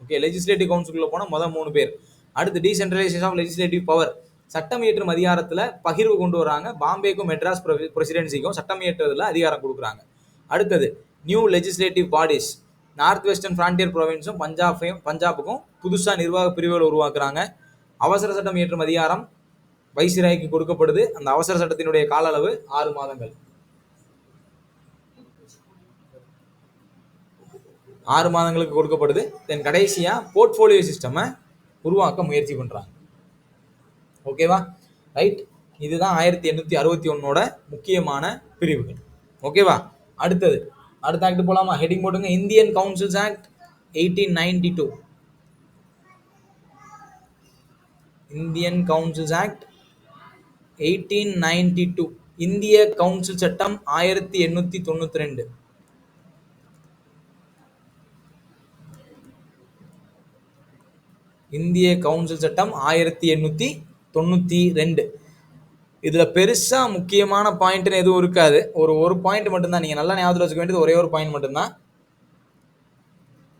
S1: Okay, legislative கவுன்சிலுக்குள்ள போன முதல் 3 பேர். அடுத்து டீசென்ட்ரலைசேஷன் ஆஃப் லெஜிஸ்லேட்டிவ் பவர், சட்டம் இயற்றும் அதிகாரத்துல பகிர்வு கொண்டு வராங்க. பாம்பேக்கும் மெட்ராஸ் பிரசிடென்சிக்கும் சட்டம் இயற்றுறதுல அதிகாரம் கொடுக்குறாங்க. அடுத்தது new legislative bodies, north western frontier ப்ரொவின்ஸும் பஞ்சாபுக்கும் புதுசாக நிர்வாக பிரிவுகளை உருவாக்குறாங்க. அவசர சட்டம் இயற்றும் அதிகாரம் வைசிராய்க்கு கொடுக்கப்படுது. அந்த அவசர சட்டத்தினுடைய கால அளவு 6 மாதங்கள். 6 மாதங்களுக்கு கொடுக்கப்படுது. தென் கடைசியா போர்ட்ஃபோலியோ சிஸ்டமை உருவாக்க முயற்சி பண்றாங்க. ஓகேவா? ரைட். இதுதான் 1861ஓட முக்கியமான பிரிவுகள். ஓகேவா? அடுத்த ஆக்ட் போலாமா? ஹெட்டிங் போட்டுங்க. Indian councils act 1892. Indian councils act 1892. இந்திய கவுன்சில் சட்டம் 1892. இந்திய கவுன்சில் சட்டம் 1892. இதுல பெருசா முக்கியமான பாயிண்ட்னு எதுவும் இருக்காது. ஒரு பாயிண்ட் மட்டும்தான் நீங்க நல்லா ஞாபகத்தில் வச்சுக்க வேண்டியது. ஒரே ஒரு பாயிண்ட் மட்டும்தான்.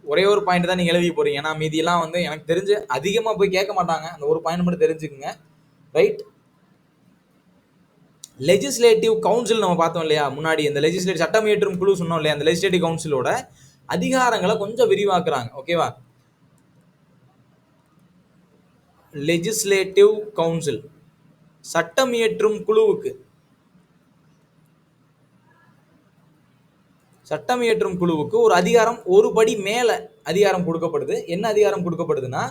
S1: ஒரே ஒரு பாயிண்ட் தான் நீங்க எழுதி போறீங்க. ஏன்னா மீதியெல்லாம் வந்து எனக்கு தெரிஞ்சு அதிகமா போய் கேட்க மாட்டாங்க. அந்த ஒரு பாயிண்ட் மட்டும் தெரிஞ்சுக்குங்க. ரைட். லெஜிஸ்லேட்டிவ் கவுன்சில் நம்ம பார்த்தோம் இல்லையா முன்னாடி, இந்த லெஜிஸ்லேட்டிவ் சட்டம் இயற்றும் குழு சொன்னோம் இல்லையா, அந்த லெஜிஸ்லேட்டிவ் கவுன்சிலோட அதிகாரங்களை கொஞ்சம் விரிவாக்குறாங்க. ஓகேவா? லெஜிஸ்லேட்டிவ் கவுன்சில் சட்டம் இயற்றும் குழுவுக்கு ஒரு அதிகாரம், ஒரு படி மேல அதிகாரம் கொடுக்கப்படுது. என்ன அதிகாரம் கொடுக்கப்படுதுன்னா,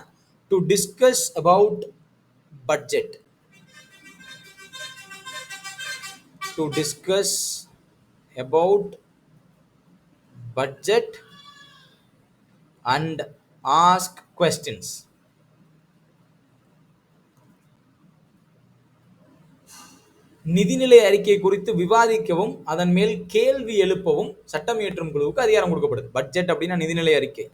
S1: to discuss about budget. To discuss about budget and ask questions. நிதிநிலை அறிக்கை குறித்து விவாதிக்கவும் அதன் மேல் கேள்வி எழுப்பவும் சட்டம் இயற்றும் குழுவுக்கு அதிகாரம் கொடுக்கப்படுது. பட்ஜெட் அப்படின்னா நிதிநிலை அறிக்கை.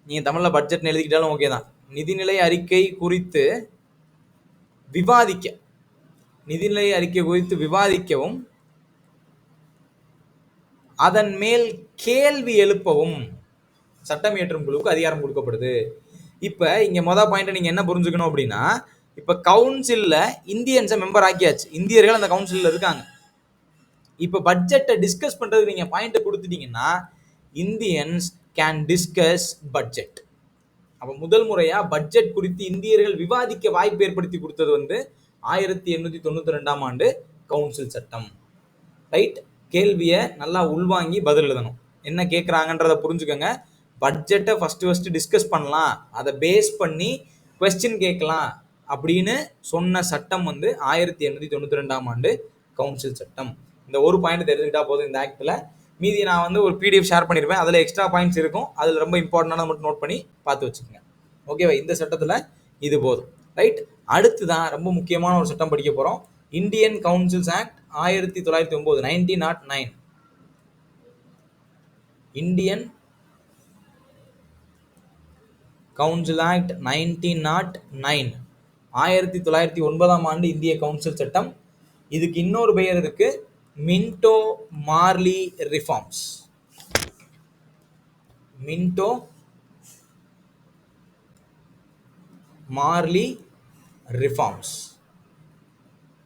S1: நீங்க தமிழ்ல பட்ஜெட் எழுதிக்கிட்டாலும் ஓகே தான். நிதிநிலை அறிக்கை குறித்து விவாதிக்கவும் அதன் மேல் கேள்வி எழுப்பவும் சட்டம் இயற்றும் குழுவுக்கு அதிகாரம் கொடுக்கப்படுது. இப்ப இங்க மொதல் பாயிண்ட் நீங்க என்ன புரிஞ்சுக்கணும் அப்படின்னா, இப்ப கவுன்சில்ல இந்தியன்ஸை மெம்பர் ஆக்கியாச்சு. இந்தியர்கள் அந்த கவுன்சில்ல இருக்காங்க. இப்ப பட்ஜெட்டை டிஸ்கஸ் பண்றதுக்கு நீங்க பாயிண்ட் கொடுத்துட்டீங்கன்னா, இந்தியன்ஸ் கேன் டிஸ்கஸ் பட்ஜெட். அப்ப முதல் முறையா பட்ஜெட் குறித்து இந்தியர்கள் விவாதிக்க வாய்ப்பு ஏற்படுத்தி கொடுத்தது வந்து 1892ஆம் ஆண்டு கவுன்சில் சட்டம். ரைட். கேள்வியை நல்லா உள்வாங்கி பதில் எழுதணும். என்ன கேட்குறாங்கன்றத புரிஞ்சுக்கோங்க. பட்ஜெட்டை ஃபர்ஸ்ட் டிஸ்கஸ் பண்ணலாம், அதை பேஸ் பண்ணி கொஸ்டின் கேட்கலாம் அப்படின்னு சொன்ன சட்டம் வந்து 1892ஆம் ஆண்டு கவுன்சில் சட்டம். இந்த ஒரு பாயிண்ட் தெரிஞ்சுக்கிட்டா போதும் இந்த ஆக்டில். மீதி நான் வந்து ஒரு பிடிஎஃப் ஷேர் பண்ணியிருப்பேன். அதில் எக்ஸ்ட்ரா பாயிண்ட்ஸ் இருக்கும். அதில் ரொம்ப இம்பார்ட்டண்டான மட்டும் நோட் பண்ணி பார்த்து வச்சுக்கோங்க. ஓகேவா? இந்த சட்டத்தில் இது போதும். ரைட். அடுத்து தான் ரொம்ப முக்கியமான ஒரு சட்டம் படிக்க போகிறோம். Indian councils act 1909. 1909. Indian council act 1909. 1909ஆம் ஆண்டு இந்திய கவுன்சில் சட்டம். இதுக்கு இன்னொரு பெயர் இருக்கு, Minto Marley reforms. Minto Marley reforms.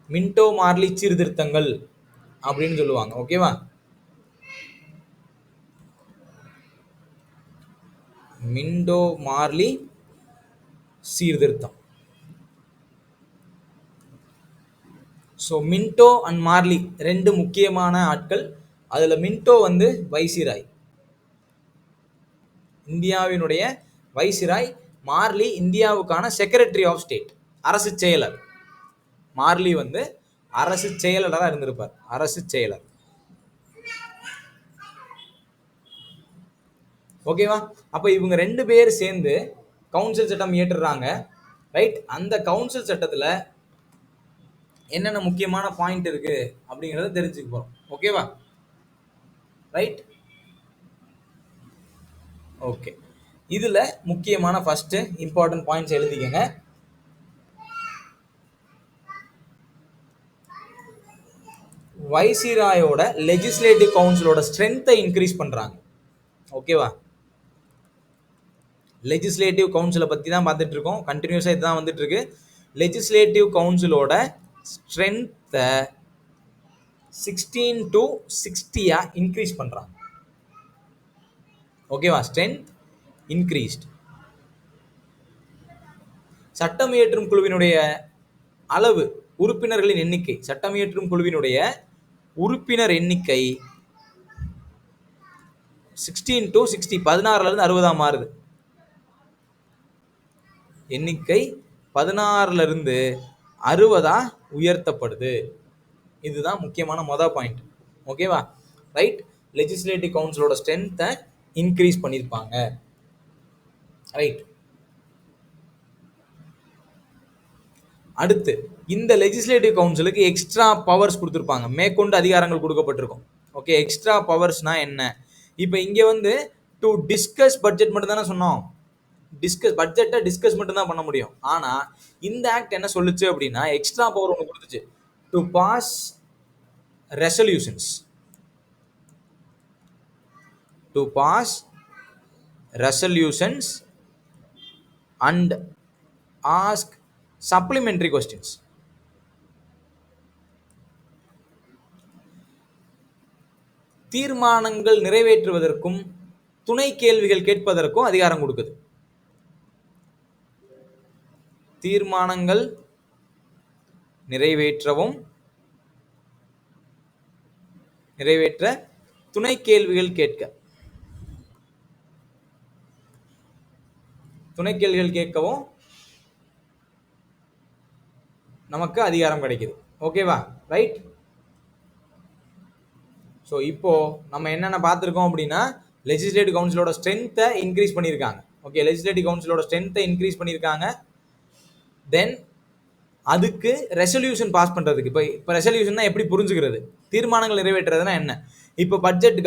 S1: Minto Marley சீர்திருத்தங்கள் அப்படின்னு சொல்லுவாங்க. ஓகேவா? மின்டோ மார்லி சீர்திருத்தம். ஸோ மின்டோ அண்ட் மார்லி ரெண்டு முக்கியமான ஆட்கள். அதில் மின்டோ வந்து வைசிராய், இந்தியாவினுடைய வைசிராய். மார்லி இந்தியாவுக்கான செக்ரட்டரி ஆஃப் ஸ்டேட், அரசு செயலர். மார்லி வந்து அரசு செயலராக இருந்திருப்பார். அரசு செயலர். ஓகேவா? அப்போ இவங்க ரெண்டு பேர் சேர்ந்து கவுன்சில் சட்டம் இயற்றுறாங்க. ரைட். அந்த கவுன்சில் சட்டத்தில் என்னென்ன முக்கியமான பாயிண்ட் இருக்கு அப்படிங்கிறத தெரிஞ்சுக்க போறோம். ஓகேவா? ரைட். ஓகே. இதுல முக்கியமான ஃபர்ஸ்ட் இம்பார்ட்டன்ட் பாயிண்ட்ஸ் எழுதிக்கங்க. வைசிராயோட லெஜிஸ்லேட்டிவ் கவுன்சிலோட ஸ்ட்ரென்த்தை இன்க்ரீஸ் பண்றாங்க. ஓகேவா? லெஜிஸ்லேட்டிவ் கவுன்சிலை பத்தி தான் பார்த்துட்டு இருக்கோம். கண்டினியூஸா இதுதான் வந்துட்டு இருக்கு. லெஜிஸ்லேட்டிவ் கவுன்சிலோட ஸ்ட்ரென்த்தை 16 to 60 இன்க்ரீஸ் பண்றாங்க. ஓகேவா? Strength increased. சட்டம் இயற்றும் குழுவினுடைய அளவு, உறுப்பினர்களின் எண்ணிக்கை, சட்டம் இயற்றும் குழுவினுடைய உறுப்பினர் எண்ணிக்கை 16 to 60, 16ல இருந்து 60 மாறுது. எண்ணிக்கை 16ல இருந்து 60 உயர்த்தப்படுது. இதுதான் முக்கியமான பாயிண்ட். ஓகேவா? ரைட். லெஜிஸ்லேட்டிவ் கவுன்சிலோட ஸ்ட்ரென்த்தை இன்க்ரீஸ் பண்ணியிருப்பாங்க. ரைட். அடுத்து இந்த லெஜிஸ்லேட்டிவ் கவுன்சிலுக்கு எக்ஸ்ட்ரா பவர்ஸ் கொடுத்துருப்பாங்க, மேற்கொண்டு அதிகாரங்கள் கொடுக்கப்பட்டிருக்கும். ஓகே, எக்ஸ்ட்ரா பவர்ஸ்னா என்ன? இப்போ இங்கே வந்து டு டிஸ்கஸ் பட்ஜெட் மட்டும் தானே சொன்னோம். பட்ஜெட்டை டிஸ்கஸ் மட்டும் தான் பண்ண முடியும். ஆனால் இந்த ஆக்ட் என்ன சொல்லுச்சு அப்படின்னா எக்ஸ்ட்ரா பவர் ஒன்று கொடுத்துச்சு, to pass resolutions. To pass resolutions and ask supplementary questions. தீர்மானங்கள் நிறைவேற்றுவதற்கும் துணை கேள்விகள் கேட்பதற்கும் அதிகாரம் கொடுக்குது. தீர்மானங்கள் நிறைவேற்ற துணை கேள்விகள் கேட்கவும் நமக்கு அதிகாரம் கிடைக்குது. ஓகேவா? ரைட். ஸோ இப்போ நம்ம என்னென்ன பார்த்துருக்கோம் அப்படின்னா லெஜிஸ்லேட்டிவ் கவுன்சிலோட ஸ்ட்ரென்த்தை இன்க்ரீஸ் பண்ணியிருக்காங்க. ஓகே, லெஜிஸ்லேட்டிவ் கவுன்சிலோட ஸ்ட்ரென்த்தை இன்க்ரீஸ் பண்ணியிருக்காங்க. தென் அதுக்கு ரெசல்யூஷன் பாஸ் பண்ணுறதுக்கு இப்போ ரெசல்யூஷன்னா எப்படி புரிஞ்சுக்கிறது? தீர்மானங்கள் நிறைவேற்றுறதுனா என்ன? இப்போ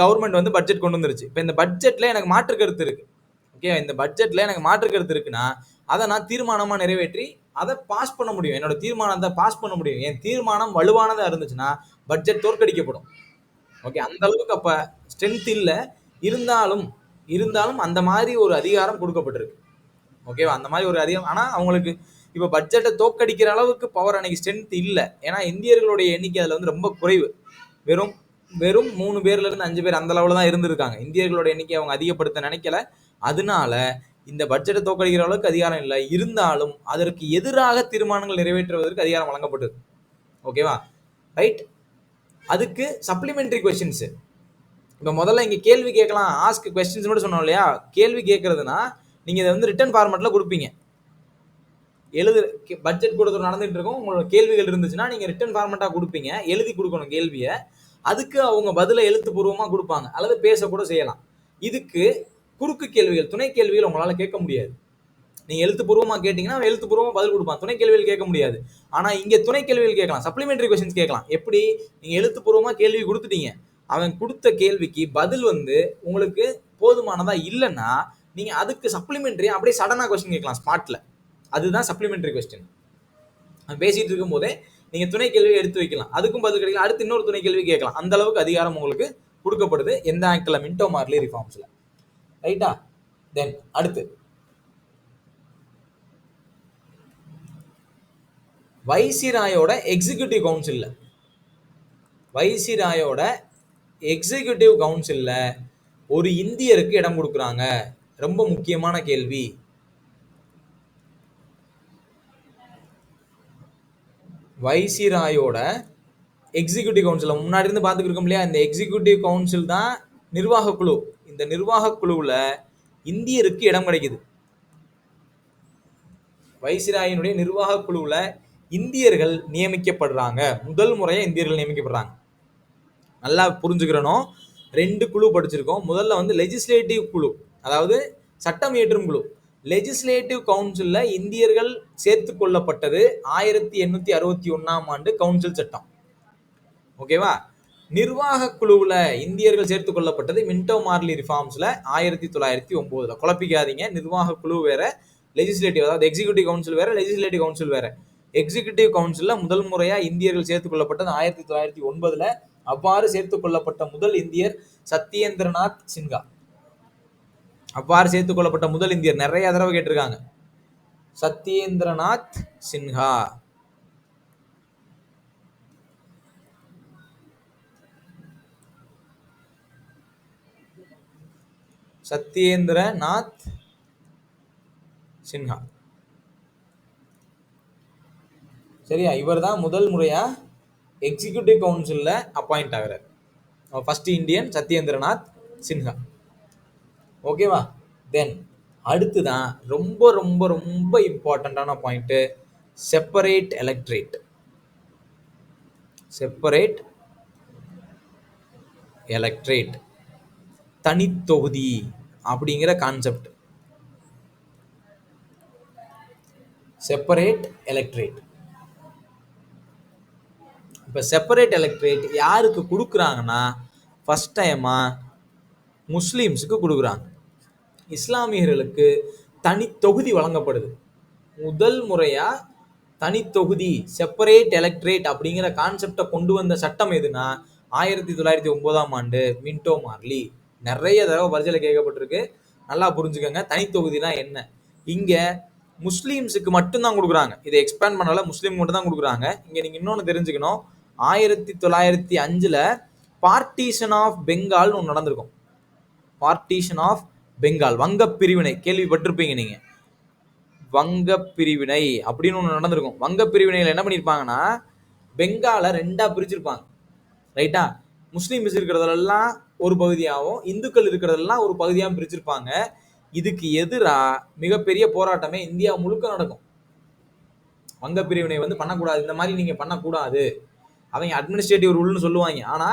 S1: கவர்மெண்ட் வந்து பட்ஜெட் கொண்டு வந்துருச்சு. இப்போ இந்த பட்ஜெட்டில் எனக்கு மாற்று கருத்து இருக்குது. ஓகே, இந்த பட்ஜெட்டில் எனக்கு மாற்று கருத்து இருக்குன்னா அதை நான் தீர்மானமாக நிறைவேற்றி அதை பாஸ் பண்ண முடியும். என்னோட தீர்மானத்தை பாஸ் பண்ண முடியும். என் தீர்மானம் வலுவானதாக இருந்துச்சுன்னா பட்ஜெட் தோற்கடிக்கப்படும். ஓகே, அந்த அளவுக்கு அப்போ ஸ்ட்ரென்த் இல்லை, இருந்தாலும் அந்த மாதிரி ஒரு அதிகாரம் கொடுக்கப்பட்டிருக்கு. ஓகேவா? அந்த மாதிரி ஒரு அதிகாரம். ஆனால் அவங்களுக்கு இப்போ பட்ஜெட்டை தோற்கடிக்கிற அளவுக்கு பவர் அன்னைக்கு ஸ்ட்ரென்த் இல்லை. ஏன்னா இந்தியர்களுடைய எண்ணிக்கை அதில் வந்து ரொம்ப குறைவு. வெறும் 3 பேர்லேருந்து 5 பேர் அந்த அளவில் தான் இருந்திருக்காங்க. இந்தியர்களோட எண்ணிக்கை அவங்க அதிகப்படுத்த நினைக்கல. அதனால இந்த பட்ஜெட்டை தோற்கடிக்கிற அளவுக்கு அதிகாரம் இல்லை. இருந்தாலும் அதற்கு எதிராக தீர்மானங்கள் நிறைவேற்றுவதற்கு அதிகாரம் வழங்கப்பட்டது. ஓகேவா? ரைட். அதுக்கு சப்ளிமெண்டரி கொஸ்டின்ஸ். இப்போ முதல்ல இங்கே கேள்வி கேட்கலாம், ஆஸ்க் கொஸ்டின்ஸ் மட்டும் சொன்னோம் இல்லையா? கேள்வி கேட்கறதுனா நீங்கள் இதை வந்து ரிட்டன் ஃபார்மெட்டில் கொடுப்பீங்க. பட்ஜெட் கொடுத்து நடந்துகிட்டு இருக்கும், உங்களோட கேள்விகள் இருந்துச்சுன்னா நீங்கள் ரிட்டன் ஃபார்மெட்டாக கொடுப்பீங்க, எழுதி கொடுக்கணும் கேள்வியை. அதுக்கு அவங்க பதிலை எழுத்துப்பூர்வமாக கொடுப்பாங்க, அல்லது பேசக்கூட செய்யலாம். இதுக்கு குறுக்கு கேள்விகள், துணை கேள்விகள் உங்களால் கேட்க முடியாது. நீங்கள் எழுத்துப்பூர்வமாக கேட்டிங்கன்னா எழுத்துப்பூர்வமாக பதில் கொடுப்பான், துணை கேள்விகள் கேட்க முடியாது. ஆனால் இங்கே துணை கேள்விகள் கேட்கலாம், சப்ளிமெண்டரி கொஸ்டின்ஸ் கேட்கலாம். எப்படி? நீங்கள் எழுத்துப்பூர்வமாக கேள்வி கொடுத்துட்டீங்க, அவன் கொடுத்த கேள்விக்கு பதில் வந்து உங்களுக்கு போதுமானதாக இல்லைன்னா நீங்கள் அதுக்கு சப்ளிமெண்டரியாக அப்படியே சடனாக கொஸ்டின் கேட்கலாம் ஸ்பாட்டில். அதுதான் சப்ளிமெண்டரி கொஸ்டின். பேசிகிட்டு இருக்கும் போதே நீங்கள் துணை கேள்வியை எடுத்து வைக்கலாம், அதுக்கும் பதில் கிடைக்கலாம், அடுத்து இன்னொரு துணை கேள்வி கேட்கலாம். அந்த அளவுக்கு அதிகாரம் உங்களுக்கு கொடுக்கப்படுது எந்த ஆக்டில்? மின்டோ மார்லி ரிஃபார்ம்ஸில். ரைட்டா? தென் அடுத்து வைசிராயோட எக்ஸிக்யூட்டிவ் கவுன்சில்ல ஒரு இந்தியருக்கு இடம் கொடுக்குறாங்க. ரொம்ப முக்கியமான கேள்வி. வைசிராயோட எக்ஸிக்யூட்டிவ் கவுன்சில் முன்னாடி இருந்து பார்த்துக்கிட்டு இருக்கோம் இல்லையா? இந்த எக்ஸிக்யூட்டிவ் கவுன்சில் தான் நிர்வாக குழு. இந்த நிர்வாக குழுவில் இந்தியருக்கு இடம் கிடைக்குது. வைசிராயினுடைய நிர்வாக குழுவில் இந்தியர்கள் நியமிக்கப்படுறாங்க. முதல் முறையாக இந்தியர்கள் நியமிக்கப்படுறாங்க. நல்லா புரிஞ்சுக்கிறணும், 2 குழு படிச்சிருக்கோம். முதல்ல வந்து லெஜிஸ்லேட்டிவ் குழு, அதாவது சட்டம் இயற்றும் குழு. லெஜிஸ்லேட்டிவ் கவுன்சிலில் இந்தியர்கள் சேர்த்து கொள்ளப்பட்டது 1861ஆம் ஆண்டு கவுன்சில் சட்டம். ஓகேவா? நிர்வாக குழுவில் இந்தியர்கள் சேர்த்து கொள்ளப்பட்டது மின்டோ மார்லி ரிஃபார்ம்ஸில் 1909. குழப்பிக்காதீங்க, நிர்வாக குழு வேற, லெஜிஸ்லேட்டிவ் அதாவது எக்ஸிக்யூட்டிவ் கவுன்சில் வேற, லெஜிஸ்லேட்டிவ் கவுன்சில் வேற. எக்ஸிக்யூட்டிவ் கவுன்சிலில் முதல் முறையாக இந்தியர்கள் சேர்த்து கொள்ளப்பட்டது 1909. அவ்வாறு சேர்த்து கொள்ளப்பட்ட முதல் இந்தியர் சத்யேந்திரநாத் சின்ஹா. அவ்வாறு சேர்த்துக் கொள்ளப்பட்ட முதல் இந்தியர், நிறைய தடவை கேட்டிருக்காங்க, சத்யேந்திரநாத் சின்ஹா. சத்யேந்திரநாத் சின்ஹா. சரியா? இவர் தான் முதல் முறையா எக்ஸிக்யூட்டிவ் கவுன்சிலில் அப்பாயிண்ட் ஆகிறார். First Indian Satyendranath Sinha. ஓகேவா? தென் அடுத்து தான் ரொம்ப ரொம்ப ரொம்ப இம்பார்ட்டண்ட்டான point, separate electorate. Separate electorate, தனித்தொகுதி அப்படிங்கிற கான்செப்ட். Separate electorate. இப்போ செப்பரேட் எலக்ட்ரேட் யாருக்கு கொடுக்குறாங்கன்னா, ஃபர்ஸ்ட் டைமா முஸ்லீம்ஸுக்கு கொடுக்குறாங்க. இஸ்லாமியர்களுக்கு தனி தொகுதி வழங்கப்படுது. முதல் முறையா தனி தொகுதி, செப்பரேட் எலக்ட்ரேட் அப்படிங்கிற கான்செப்டை கொண்டு வந்த சட்டம் எதுனா 1909 மின்டோ மார்லி. நிறைய தடவை பரிசையில் கேட்கப்பட்டிருக்கு, நல்லா புரிஞ்சுக்கோங்க. தனித்தொகுதினா என்ன? இங்க முஸ்லீம்ஸுக்கு மட்டும்தான் கொடுக்குறாங்க. இதை எக்ஸ்பேண்ட் பண்ணல, முஸ்லீம் மட்டும் தான் கொடுக்குறாங்க. இங்க நீங்க இன்னொன்று தெரிஞ்சுக்கணும், 1905 பார்ட்டிஷன் ஆஃப் பெங்கால்னு ஒன்று நடந்திருக்கும். பார்ட்டிஷன் ஆஃப் பெங்கால், வங்க பிரிவினை, கேள்விப்பட்டிருப்பீங்க நீங்க. வங்க பிரிவினை அப்படின்னு ஒன்று நடந்திருக்கும். வங்க பிரிவினையில் என்ன பண்ணியிருப்பாங்கன்னா, பெங்காலை ரெண்டா பிரிச்சிருப்பாங்க. ரைட்டா? முஸ்லீம்ஸ் இருக்கிறதெல்லாம் ஒரு பகுதியாகவும் இந்துக்கள் இருக்கிறதெல்லாம் ஒரு பகுதியாகவும் பிரிச்சிருப்பாங்க. இதுக்கு எதிராக மிகப்பெரிய போராட்டமே இந்தியா முழுக்க நடக்கும். வங்க பிரிவினை பண்ணக்கூடாது, இந்த மாதிரி நீங்க பண்ணக்கூடாது, அவங்க அட்மினிஸ்ட்ரேட்டிவ் ரூல்னு சொல்லுவாங்க. ஆனா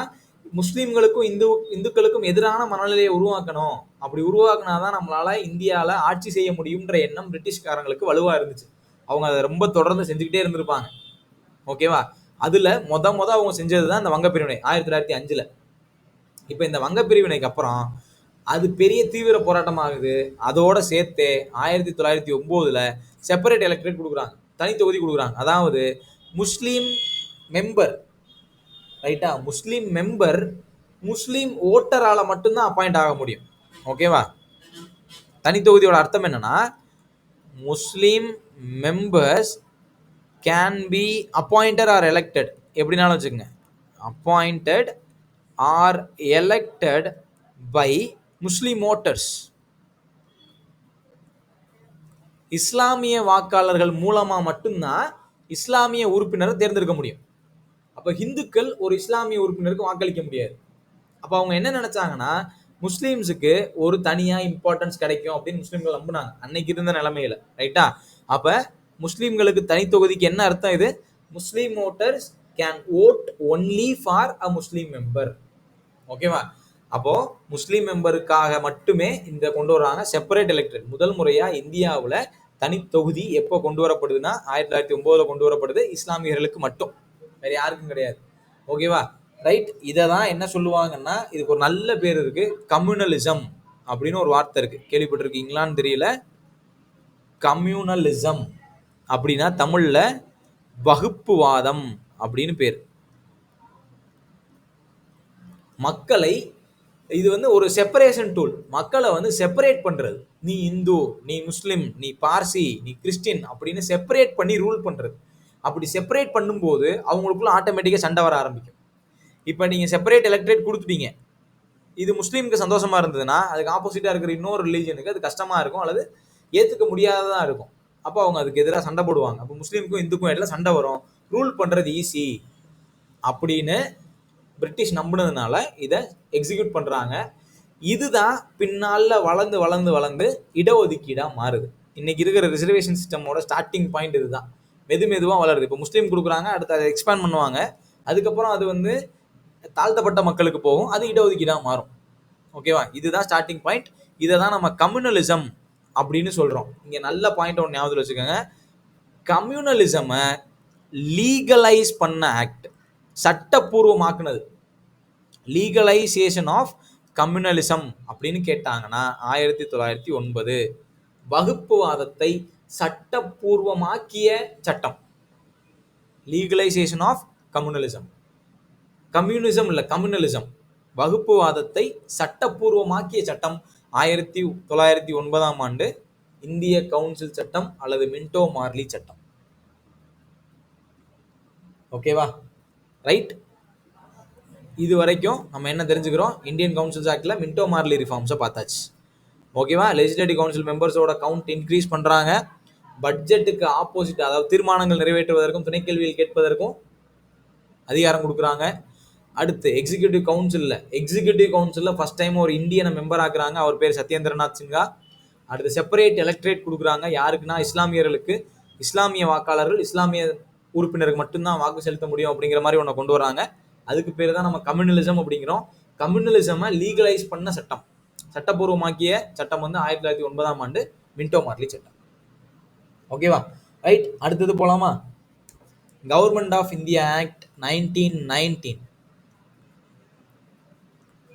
S1: முஸ்லீம்களுக்கும் இந்துக்களுக்கும் எதிரான மனநிலையை உருவாக்கணும். அப்படி உருவாக்குனாதான் நம்மளால இந்தியால ஆட்சி செய்ய முடியும்ன்ற எண்ணம் பிரிட்டிஷ்காரங்களுக்கு வலுவா இருந்துச்சு. அவங்க அதை ரொம்ப தொடர்ந்து செஞ்சுக்கிட்டே இருந்திருப்பாங்க. ஓகேவா? அதுல மொத அவங்க செஞ்சதுதான் இந்த வங்க பிரிவினை 1905. இப்ப இந்த வங்க பிரிவினைக்கு அப்புறம் அது பெரிய தீவிர போராட்டம் ஆகுது. அதோட சேர்த்து 1909 செப்பரேட் எலக்ட்ரேட் கொடுக்குறாங்க, தனி தொகுதி கொடுக்குறாங்க. அதாவது முஸ்லீம் மெம்பர், ரைட்டா, முஸ்லீம் மெம்பர் முஸ்லீம் ஓட்டரால மட்டும்தான் அப்பாயிண்ட் ஆக முடியும். ஓகேவா? தனி தொகுதியோட அர்த்தம் என்னன்னா, Muslim members can be appointed or elected, எப்படினாலும் வச்சுக்கோங்க, appointed or elected by Muslim voters. இஸ்லாமிய வாக்காளர்கள் மூலமா மட்டும்தான் இஸ்லாமிய உறுப்பினரை தேர்ந்தெடுக்க முடியும். அப்ப ஹிந்துக்கள் ஒரு இஸ்லாமிய உறுப்பினருக்கு வாக்களிக்க முடியாது. அப்ப அவங்க என்ன நினைச்சாங்கன்னா, முஸ்லீம்ஸுக்கு ஒரு தனியா இம்பார்ட்டன்ஸ் கிடைக்கும் அப்படின்னு முஸ்லீம்கள் நம்பினாங்க அன்னைக்கு இருந்த நிலைமையில. ரைட்டா? அப்ப முஸ்லீம்களுக்கு தனி தொகுதிக்கு என்ன அர்த்தம்? இது Muslim voters can vote only for a Muslim member. ஓகேவா? அப்போ முஸ்லீம் மெம்பருக்காக மட்டுமே இந்த கொண்டு வர்றாங்க செப்பரேட் எலக்ட்ரேட். முதல் முறையா இந்தியாவில் தனி தொகுதி எப்போ கொண்டு வரப்படுதுன்னா 1909 கொண்டு வரப்படுது. இஸ்லாமியர்களுக்கு மட்டும், வேற யாருக்கும் கிடையாது. ஓகேவா? ரைட். இதை தான் என்ன சொல்லுவாங்கன்னா, இதுக்கு ஒரு நல்ல பேர் இருக்கு, கம்யூனலிசம் அப்படின்னு ஒரு வார்த்தை இருக்கு, கேள்விப்பட்டிருக்கீங்களான்னு தெரியல. கம்யூனலிசம் அப்படின்னா தமிழ்ல வகுப்புவாதம் அப்படின்னு பேர். மக்களை, இது ஒரு செப்பரேஷன் டூல், மக்களை செப்பரேட் பண்றது. நீ இந்து, நீ முஸ்லிம், நீ பார்சி, நீ கிறிஸ்டின் அப்படின்னு செப்பரேட் பண்ணி ரூல் பண்றது. அப்படி செப்பரேட் பண்ணும்போது அவங்களுக்குள்ள ஆட்டோமேட்டிக்கா சண்டை வர ஆரம்பிக்கும். இப்போ நீங்க செப்பரேட் எலக்ட்ரேட் கொடுத்துட்டீங்க, இது முஸ்லீமுக்கு சந்தோஷமா இருந்ததுன்னா அதுக்கு ஆப்போசிட்டா இருக்கிற இன்னொரு ரிலீஜனுக்கு அது கஷ்டமா இருக்கும், அல்லது ஏத்துக்க முடியாததா இருக்கும். அப்போ அவங்க அதுக்கு எதிராக சண்டை போடுவாங்க. அப்போ முஸ்லீமுக்கும் இந்துக்கும் இடையில சண்டை வரும். ரூல் பண்றது ஈஸி அப்படின்னு பிரிட்டிஷ் நம்பினதுனால இதை எக்ஸிக்யூட் பண்றாங்க. இதுதான் பின்னால வளர்ந்து வளர்ந்து வளர்ந்து இடஒதுக்கீடா மாறுது. இன்னைக்கு இருக்கிற ரிசர்வேஷன் சிஸ்டமோட ஸ்டார்டிங் பாயிண்ட் இதுதான். மெதுவா வளருது. இப்போ முஸ்லீம் கொடுக்குறாங்க, அடுத்து அதை எக்ஸ்பேண்ட் பண்ணுவாங்க, அதுக்கப்புறம் அது தாழ்த்தப்பட்ட மக்களுக்கு போகும், அது இடஒதுக்கீடா மாறும். ஓகேவா? இதுதான் ஸ்டார்டிங் பாயிண்ட். இதை தான் நம்ம கம்யூனலிசம் அப்படின்னு சொல்றோம். இங்க நல்ல பாயிண்ட் ஒன்று ஞாபகத்தில் வச்சுக்கோங்க. கம்யூனலிசமை லீகலைஸ் பண்ண ஆக்ட், சட்டப்பூர்வமாக்குனது, லீகலைசேஷன் ஆஃப் கம்யூனலிசம் அப்படின்னு கேட்டாங்கன்னா 1909 வகுப்புவாதத்தை சட்டப்பூர்வமாக்கிய சட்டம். லீகலைசேஷன் ஆஃப் கம்யூனலிசம், கம்யூனிசம் இல்ல, கம்யூனலிசம், வகுப்புவாதத்தை சட்டப்பூர்வமாக்கிய சட்டம் 1909 இந்திய கவுன்சில் சட்டம் அல்லது மின்டோ மார்லி சட்டம். ஓகேவா? ரைட். இது வரைக்கும் நம்ம என்ன தெரிஞ்சுக்கிறோம்? இந்தியன் கவுன்சில்ஸ் ஆக்ட்ல மின்டோ மார்லி ரிஃபார்ம்ஸை பார்த்தாச்சு. ஓகேவா? லெஜிஸ்லேட்டிவ் கவுன்சில் மெம்பர்ஸோட கவுண்ட் இன்க்ரீஸ் பண்றாங்க. பட்ஜெட்டுக்கு ஆப்போசிட், அதாவது தீர்மானங்கள் நிறைவேற்றுவதற்கும் துணைக்கேள்விகள் கேட்பதற்கும் அதிகாரம் கொடுக்குறாங்க. அடுத்து எக்ஸிகியூட்டிவ் கவுன்சிலில் ஃபர்ஸ்ட் டைம் ஒரு இந்தியனை மெம்பர் ஆக்குறாங்க, அவர் பேர் சத்யேந்திரநாத் சின்ஹா. அடுத்து செப்பரேட் எலக்ட்ரேட் கொடுக்குறாங்க, யாருக்குன்னா இஸ்லாமியர்களுக்கு. இஸ்லாமிய வாக்காளர்கள் இஸ்லாமிய உறுப்பினருக்கு மட்டும்தான் வாக்கு செலுத்த முடியும் அப்படிங்கிற மாதிரி ஒன்று கொண்டு வராங்க. அதுக்கு பேர் தான் நம்ம கம்யூனலிசம் அப்படிங்கிறோம். கம்யூனலிசமை லீகலைஸ் பண்ண சட்டம், சட்டப்பூர்வமாக்கிய சட்டம் வந்து 1909ஆம் ஆண்டு மின்டோ மார்லி சட்டம். ஓகேவா, ரைட். அடுத்தது போலாமா? Government of India act 1919.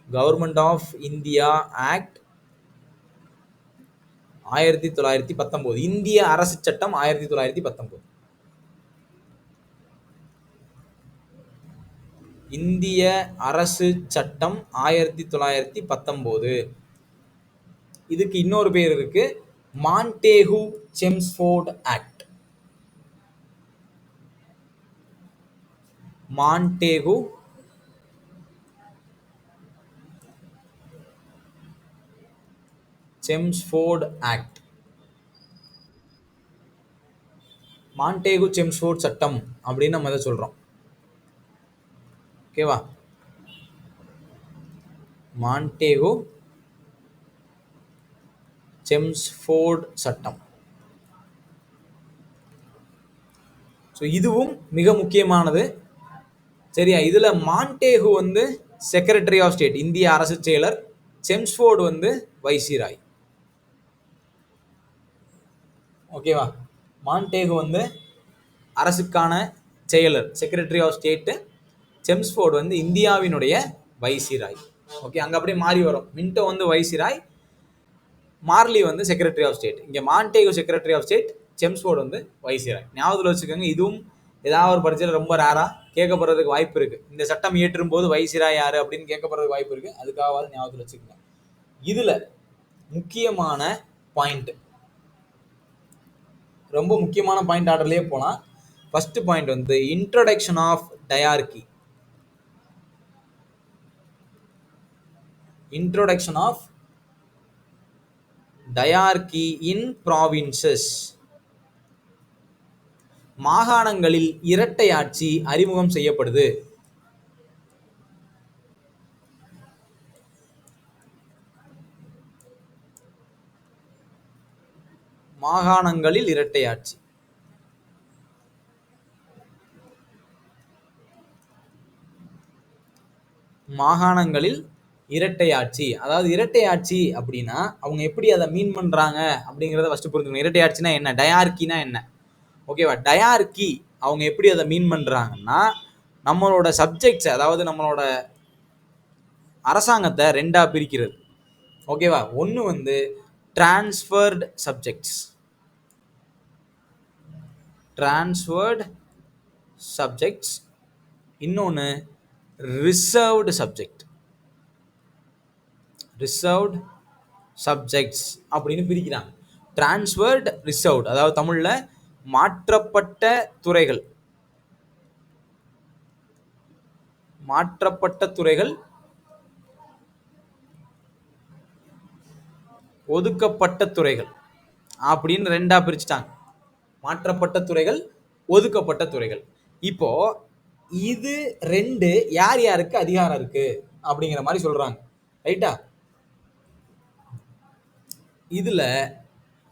S1: Government of India act 1919. இந்திய அரசு சட்டம் 1919. இந்திய அரசு சட்டம் 1919. இதுக்கு இன்னொரு பேர் இருக்கு, Montagu Chelmsford act. Montagu Chelmsford act. Montagu Chelmsford சட்டம் அப்படின்னு நம்ம இதை சொல்றோம். ஓகேவா, மான்டேகு செம்ஸ்ஃபோர்ட் சட்டம். ஸோ இதுவும் மிக முக்கியமானது. சரியா, இதுல மான்டேகு வந்து செக்ரட்டரி ஆஃப் ஸ்டேட், இந்திய அரசு செயலர். செம்ஸ்ஃபோர்டு வந்து வைசிராய். ஓகேவா, மான்டேகு வந்து அரசுக்கான செயலர், செக்ரட்டரி ஆஃப் ஸ்டேட். செம்ஸ்ஃபோர்டு வந்து இந்தியாவினுடைய வைசிராய். ஓகே, அங்க அப்படியே மாறி வரும். மின்டோ வந்து வைசிராய், மார்லி வந்து செக்ரட்டரி ஆஃப் ஸ்டேட். இங்க மான்டேகு செக்ரட்டரி ஆஃப் ஸ்டேட், செம்ஸ்ஃபோர்டு வந்து வைசிராய். ஞாபகத்தில் வச்சுக்கோங்க. இதுவும் ஏதாவது ஒரு பரீட்சையில் ரொம்ப ரேரா கேட்கப்படுறதுக்கு வாய்ப்பு இருக்கு. இந்த சட்டம் இயற்றும் போது வைசிராய் யாரு அப்படின்னு கேட்கப்படுறதுக்கு வாய்ப்பு இருக்கு. அதுக்காக ஞாபகத்தில் வச்சுக்கோங்க. இதுல முக்கியமான பாயிண்ட், ரொம்ப முக்கியமான பாயிண்ட் ஆர்டர்லயே போலாம். ஃபர்ஸ்ட் பாயிண்ட் வந்து introduction of dyarchy. Introduction of dyarchy in provinces. மாகாணங்களில் இரட்டை ஆட்சி அறிமுகம் செய்யப்படுது. மாகாணங்களில் இரட்டை ஆட்சி. மாகாணங்களில் இரட்டை ஆட்சி, அதாவது இரட்டை ஆட்சி அப்படின்னா அவங்க எப்படி அதை மீன் பண்றாங்க அப்படிங்கிறத ஃபர்ஸ்ட் புரிஞ்சுக்கணும். இரட்டை ஆட்சினா என்ன, டயார்கினா என்ன? ஓகேவா, டயார்கி அவங்க எப்படி அதை மீன் பண்றாங்கன்னா, நம்மளோட சப்ஜெக்ட்ஸ், அதாவது நம்மளோட அரசாங்கத்தை ரெண்டா பிரிக்கிறது. ஓகேவா, ஒன்று வந்து டிரான்ஸ்ஃபர்டு சப்ஜெக்ட்ஸ், டிரான்ஸ்ஃபர்டு சப்ஜெக்ட்ஸ். இன்னொன்று ரிசர்வ்டு சப்ஜெக்ட், ரிசர்வ்டு சப்ஜெக்ட்ஸ் அப்படின்னு பிரிக்கிறாங்க. டிரான்ஸ்ஃபர்டு, ரிசர்வ்டு, அதாவது தமிழ்ல மாற்றப்பட்ட துறைகள், மாற்றப்பட்ட துறைகள், ஒதுக்கப்பட்ட துறைகள் அப்படின்னு ரெண்டா பிரிச்சுட்டாங்க. மாற்றப்பட்ட துறைகள், ஒதுக்கப்பட்ட துறைகள். இப்போ இது ரெண்டு யார் யாருக்கு அதிகாரம் இருக்கு அப்படிங்கிற மாதிரி சொல்றாங்க. ரைட்டா, இதுல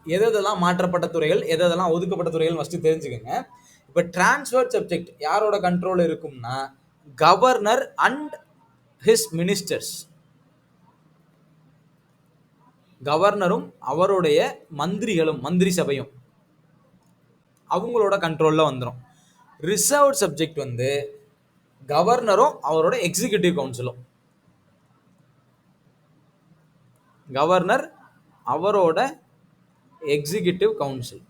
S1: எதெல்லாம் மாற்றப்பட்ட துறைகள், எதெல்லாம் ஒதுக்கப்பட்ட துறைகள் ஃபர்ஸ்ட் தெரிஞ்சுக்கோங்க. இப்ப டிரான்ஸ்ஃபர் சப்ஜெக்ட் யாரோட கண்ட்ரோல் இருக்கும்னா கவர்னர் அண்ட் ஹிஸ் மினிஸ்டர்ஸ். கவர்னரும் அவருடைய மந்திரிகளும், மந்திரி சபையும் அவங்களோட கண்ட்ரோல்ல வந்துடும். ரிசர்வ் சப்ஜெக்ட் வந்து கவர்னரும் அவரோட எக்ஸிகியூட்டிவ் கவுன்சிலும். கவர்னர் அவரோட எக்ஸிகியூட்டிவ் கவுன்சில்,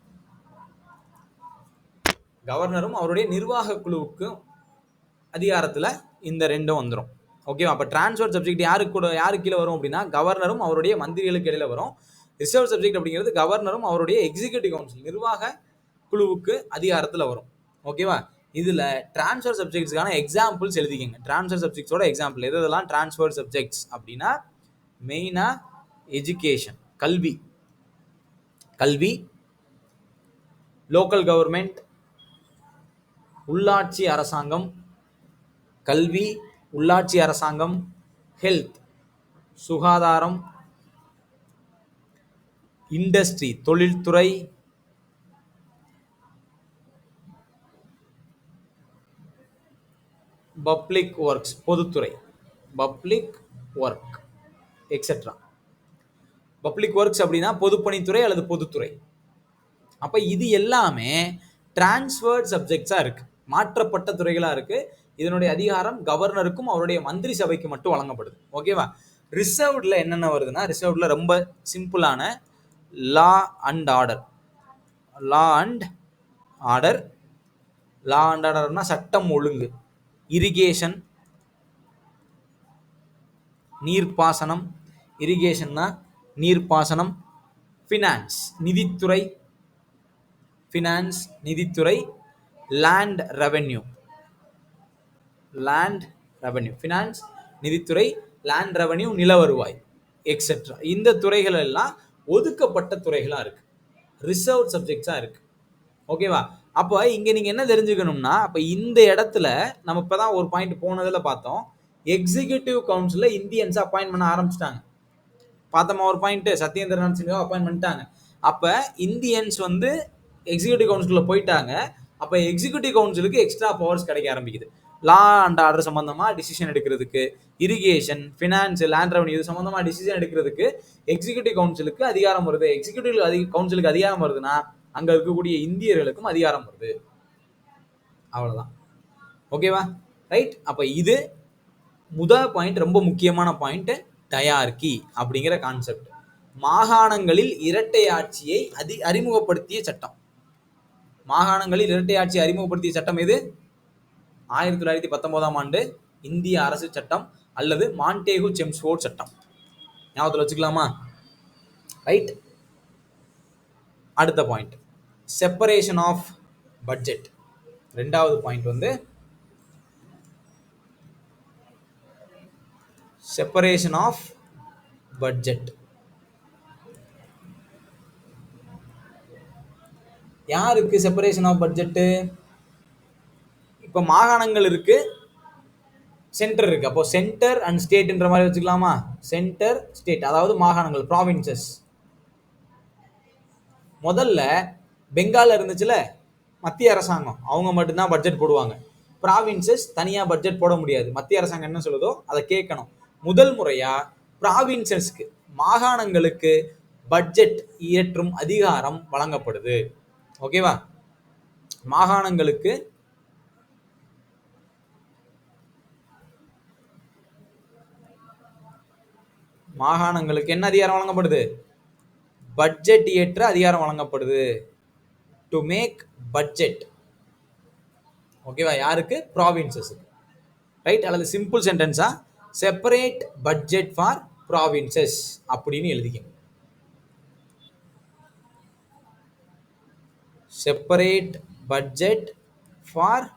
S1: கவர்னரும் அவருடைய நிர்வாக குழுவுக்கு அதிகாரத்தில் இந்த ரெண்டும் வந்துடும். ஓகேவா, அப்போ டிரான்ஸ்ஃபர் சப்ஜெக்ட் யாருக்கு கீழே வரும் அப்படின்னா கவர்னரும் அவருடைய மந்திரிகளுக்கு இடையில வரும். ரிசர்வ் சப்ஜெக்ட் அப்படிங்கிறது கவர்னரும் அவருடைய எக்ஸிகியூட்டிவ் கவுன்சில், நிர்வாக குழுவுக்கு அதிகாரத்தில் வரும். ஓகேவா, இதுல டிரான்ஸ்ஃபர் சப்ஜெக்ட்ஸ்க்கான எக்ஸாம்பிள்ஸ் எழுதிக்கங்க. டிரான்ஸ்ஃபர் சப்ஜெக்ட்ஸோட எக்ஸாம்பிள் எதெல்லாம் டிரான்ஸ்ஃபர் சப்ஜெக்ட்ஸ் அப்படின்னா மெயினா எஜுகேஷன், கல்வி, கல்வி, லோக்கல் கவர்மெண்ட், உள்ளாட்சி அரசாங்கம், கல்வி, உள்ளாட்சி அரசாங்கம், ஹெல்த் சுகாதாரம், இண்டஸ்ட்ரி தொழில்துறை, பப்ளிக் ஒர்க்ஸ் பொதுத்துறை, public work etcetera. Public works அப்படின்னா பொதுப்பணித்துறை அல்லது பொதுத்துறை. அப்ப இது எல்லாமே டிரான்ஸ்ஃபர்ட் சப்ஜெக்ட்ஸா இருக்கு, மாற்றப்பட்ட துறைகளா இருக்கு. இதனுடைய அதிகாரம் கவர்னருக்கும் அவருடைய மந்திரி சபைக்கு மட்டும் வழங்கப்படுது. ஓகேவா? ரிசர்வ்ட்ல என்னென்ன வருதுன்னா, ரிசர்வ்ட்ல ரொம்ப சிம்பிளான law and order. Law and order, law and ஆர்டர்னா சட்டம் ஒழுங்கு, இரிகேஷன் நீர்ப்பாசனம், இரிகேஷன்னா நீர்ப்பாசனம், ஃபினான்ஸ் நிதித்துறை, ஃபினான்ஸ் நிதித்துறை, land revenue, land revenue, finance நிதித்துறை, லேண்ட் ரெவென்யூ நில வருவாய் எக்ஸெட்ரா. இந்த துறைகள் எல்லாம் ஒதுக்கப்பட்ட துறைகளா இருக்கு, ரிசர்வ் சப்ஜெக்ட்ஸா இருக்கு. ஓகேவா? அப்போ இங்க நீங்க என்ன தெரிஞ்சுக்கணும்னா, அப்ப இந்த இடத்துல நம்ம இப்பதான் ஒரு பாயிண்ட் போனதுல பார்த்தோம், எக்ஸிகியூட்டிவ் கவுன்சில இந்தியன்ஸ் அப்பாயிண்ட் பண்ண ஆரம்பிச்சிட்டாங்க. பார்த்தோமா ஒரு பாயிண்ட், சத்யேந்திரநாத் சின்ஹா அப்பாயிண்ட் பண்ணிட்டாங்க. அப்ப இந்தியன்ஸ் வந்து எக்ஸிகியூட்டிவ் கவுன்சில்ல போயிட்டாங்க. அப்ப எக்ஸிகியூட்டிவ் கவுன்சிலுக்கு எக்ஸ்ட்ரா பவர்ஸ் கிடைக்க ஆரம்பிக்குது. லா அண்ட் ஆர்டர் சம்பந்தமா டிசிஷன் எடுக்கிறதுக்கு, இரிகேஷன், ஃபினான்ஸ், லேண்ட் ரெவன்யூ இது சம்பந்தமா டிசிஷன் எடுக்கிறதுக்கு எக்ஸிகியூட்டிவ் கவுன்சிலுக்கு அதிகாரம் வருது. எக்ஸிகியூட்டிவ் கவுன்சிலுக்கு அதிகாரம் வருதுன்னா அங்க இருக்கக்கூடிய இந்தியர்களுக்கும் அதிகாரம் வருது. அவ்வளவுதான். ஓகேவா? ரைட். அப்ப இது முதல் பாயிண்ட், ரொம்ப முக்கியமான பாயிண்ட், டயார்கி அப்படிங்கிற கான்செப்ட். மாகாணங்களில் இரட்டை ஆட்சியை அறிமுகப்படுத்திய சட்டம். மாகாணங்களில் இரட்டை ஆட்சியை அறிமுகப்படுத்திய சட்டம் எது? 1919ஆம் ஆண்டு இந்திய அரசு சட்டம் அல்லது மாண்டேகு செம்ஸ்ஃபோர்ட் சட்டம். ஞாபகத்தில் வச்சுக்கலாமா? ரைட். அடுத்த பாயிண்ட், செப்பரேஷன் ஆஃப் பட்ஜெட். ரெண்டாவது பாயிண்ட் வந்து செப்பரேஷன் ஆஃப் பட்ஜெட். யாருக்கு செப்பரேஷன் ஆஃப் பட்ஜெட்? இப்ப மாகாணங்கள் இருக்கு, சென்டர் இருக்கு. அப்போ சென்டர் அண்ட் ஸ்டேட்ன்ற மாதிரி வச்சுக்கலாமா? சென்டர் ஸ்டேட், அதாவது மாகாணங்கள், ப்ராவின்சஸ். முதல்ல பெங்கால் இருந்துச்சுல மத்திய அரசாங்கம், அவங்க மட்டும்தான் பட்ஜெட் போடுவாங்க. ப்ராவின்சஸ் தனியா பட்ஜெட் போட முடியாது. மத்திய அரசாங்கம் என்ன சொல்லுதோ அதை கேட்கணும். முதல் முறையா ப்ராவின்சஸ்க்கு, மாகாணங்களுக்கு பட்ஜெட் இயற்றும் அதிகாரம் வழங்கப்படுது. ஓகேவா? மாகாணங்களுக்கு என்ன அதிகாரம் வழங்கப்படுது? பட்ஜெட் இயற்ற அதிகாரம் வழங்கப்படுது. To make budget. ஓகேவா? யாருக்கு? ப்ராவின்சஸ். ரைட். அல்லது சிம்பிள் சென்டென்ஸா செப்பரேட் பட்ஜெட் ஃபார் ப்ராவின்சஸ் அப்படின்னு எழுதிக்கணும். Separate budget for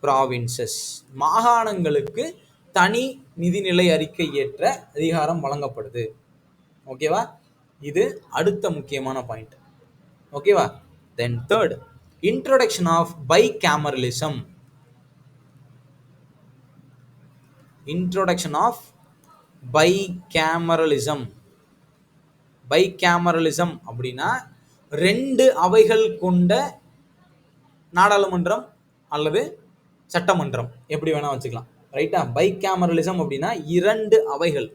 S1: provinces. மாகாணங்களுக்கு தனி நிதிநிலை அறிக்கை ஏற்ற அதிகாரம் வழங்கப்படுது. ஓகேவா? இது அடுத்த முக்கியமான பாயிண்ட். ஓகேவா? Then third, introduction of bicameralism. Introduction of bicameralism. Bicameralism அப்படின்னா ரெண்டு அவைகள் கொண்ட நாடாளுமன்றம் அல்லது சட்டமன்றம், எப்படி வேணா வச்சுக்கலாம். ரைட்டா? பைகேமரலிசம் அப்படின்னா இரண்டு அவைகள்,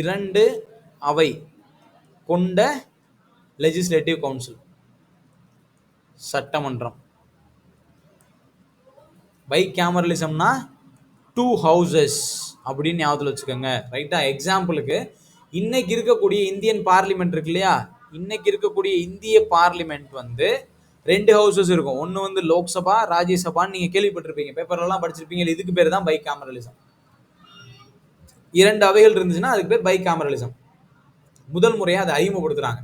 S1: இரண்டு அவை கொண்ட லெஜிஸ்லேட்டிவ் கவுன்சில், சட்டமன்றம். பைகேமரலிசம்னா டூ ஹவுசஸ் அப்படின்னு ஞாபகத்தில் வச்சுக்கோங்க. ரைட்டா? எக்ஸாம்பிளுக்கு இன்னைக்கு இருக்கக்கூடிய இந்தியன் பார்லிமெண்ட் இருக்கு இல்லையா? இன்னைக்கு இருக்கக்கூடிய இந்திய பார்லிமெண்ட் வந்து ரெண்டு ஹவுசஸ் இருக்கும். ஒன்று வந்து லோக்சபா, ராஜ்யசபான்னு நீங்க கேள்விப்பட்டிருப்பீங்க, பேப்பர்லாம் படிச்சிருப்பீங்க. இதுக்கு பேர் தான் பைகேமரலிசம். இரண்டு அவைகள் இருந்துச்சுன்னா அதுக்கு பேர் பைகேமரலிசம். முதல் முறையாக அதை அறிமுகப்படுத்துறாங்க.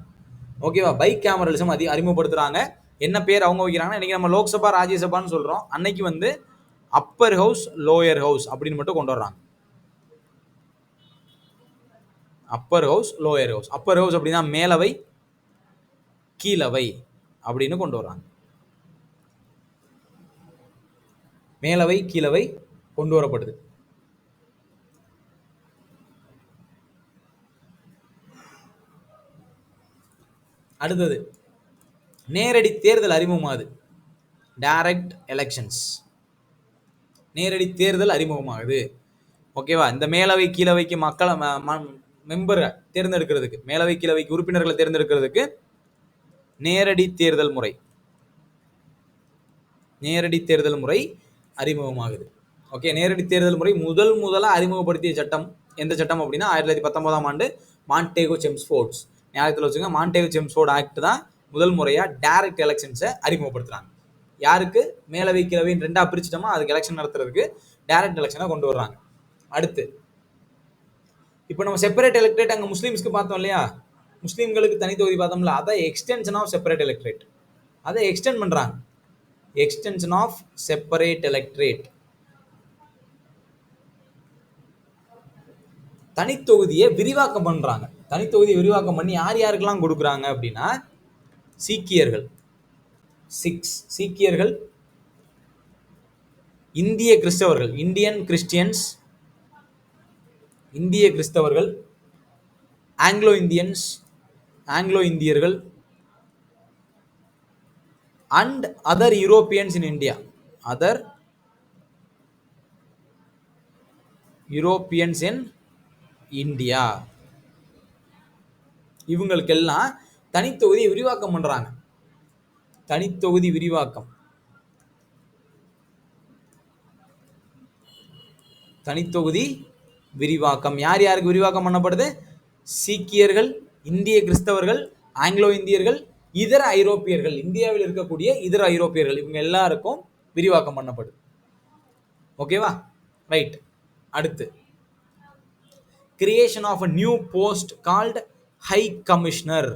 S1: ஓகேவா? பைகேமரலிசம் அறிமுகப்படுத்துறாங்க. என்ன பேர் அவங்க வைக்கிறாங்கன்னா, இன்னைக்கு நம்ம லோக்சபா ராஜ்யசபான்னு சொல்றோம், அன்னைக்கு வந்து அப்பர் ஹவுஸ் லோயர் ஹவுஸ் அப்படின்னு மட்டும் கொண்டு வர்றாங்க. Appar house lower house. Appar house அப்படின்னா மேலவை, கீழவை அப்படின்னு கொண்டு வர்றாங்க. மேலவை கீழவை கொண்டு வரப்படுது. அடுத்தது நேரடி தேர்தல் அறிமுகமாகுது. டைரக்ட் எலெக்ஷன்ஸ், நேரடி தேர்தல் அறிமுகமாகுது. ஓகேவா? இந்த மேலவை கீழவைக்கு மக்களை மெம்பரை தேர்ந்தெடுக்கிறதுக்கு, மேலவை கீழவைக்கு உறுப்பினர்களை தேர்ந்தெடுக்கிறதுக்கு நேரடி தேர்தல் முறை, நேரடி தேர்தல் முறை அறிமுகமாகுது. ஓகே, நேரடி தேர்தல் முறை முதலாக அறிமுகப்படுத்திய சட்டம் எந்த சட்டம் அப்படின்னா 1919ஆம் ஆண்டு மாண்டேகோ செம்ஸ்ஃபோர்ட்ஸ். ஞாபகத்தில் வச்சுங்க, மாண்டேகோ செம்ஸ்ஃபோர்ட் ஆக்ட் தான் முதல் முறையாக டைரக்ட் எலெக்ஷன்ஸை அறிமுகப்படுத்துறாங்க. யாருக்கு? மேலவை கீழவைன்னு ரெண்டா பிரிச்சுட்டோமா, அதுக்கு எலெக்ஷன் நடத்துறதுக்கு டைரக்ட் எலெக்ஷனை கொண்டு வர்றாங்க. அடுத்து இப்போ நம்ம செப்பரேட் எலெக்ட்ரேட் அங்கே முஸ்லீம்ஸ்க்கு பார்த்தோம் இல்லையா, முஸ்லீம்களுக்கு தனி தொகுதி பார்த்தோம்ல, அதை எக்ஸ்டென்ஷன் ஆஃப் செப்பரேட் எலெக்ட்ரேட், அதை எக்ஸ்டெண்ட் பண்ணுறாங்க. எக்ஸ்டென்ஷன் ஆஃப் செப்பரேட் எலெக்ட்ரேட், தனித்தொகுதியை விரிவாக்கம் பண்றாங்க. தனித்தொகுதியை விரிவாக்கம் பண்ணி யார் யாருக்கெல்லாம் கொடுக்குறாங்க அப்படின்னா, சீக்கியர்கள், சீக்கியர்கள், இந்திய கிறிஸ்தவர்கள், இந்தியன் கிறிஸ்டியன்ஸ், இந்திய கிறிஸ்தவர்கள், ஆங்கிலோ இந்தியன்ஸ், ஆங்கிலோ இந்தியர்கள், and other Europeans in India, other Europeans in India, இவங்களுக்கெல்லாம் தனித்தொகுதியை விரிவாக்கம் பண்றாங்க. தனித்தொகுதி விரிவாக்கம், தனித்தொகுதி விரிவாக்கம் யார் யாருக்கு விரிவாக்கம் பண்ணப்படுது? சீக்கியர்கள், இந்திய கிறிஸ்தவர்கள், ஆங்கிலோ இந்தியர்கள், இதர ஐரோப்பியர்கள், இந்தியாவில் இருக்கக்கூடிய இதர ஐரோப்பியர்கள், இவங்க எல்லாருக்கும் விரிவாக்கம் பண்ணப்படுது. ஓகேவா? ரைட். அடுத்து creation of a new post called high commissioner.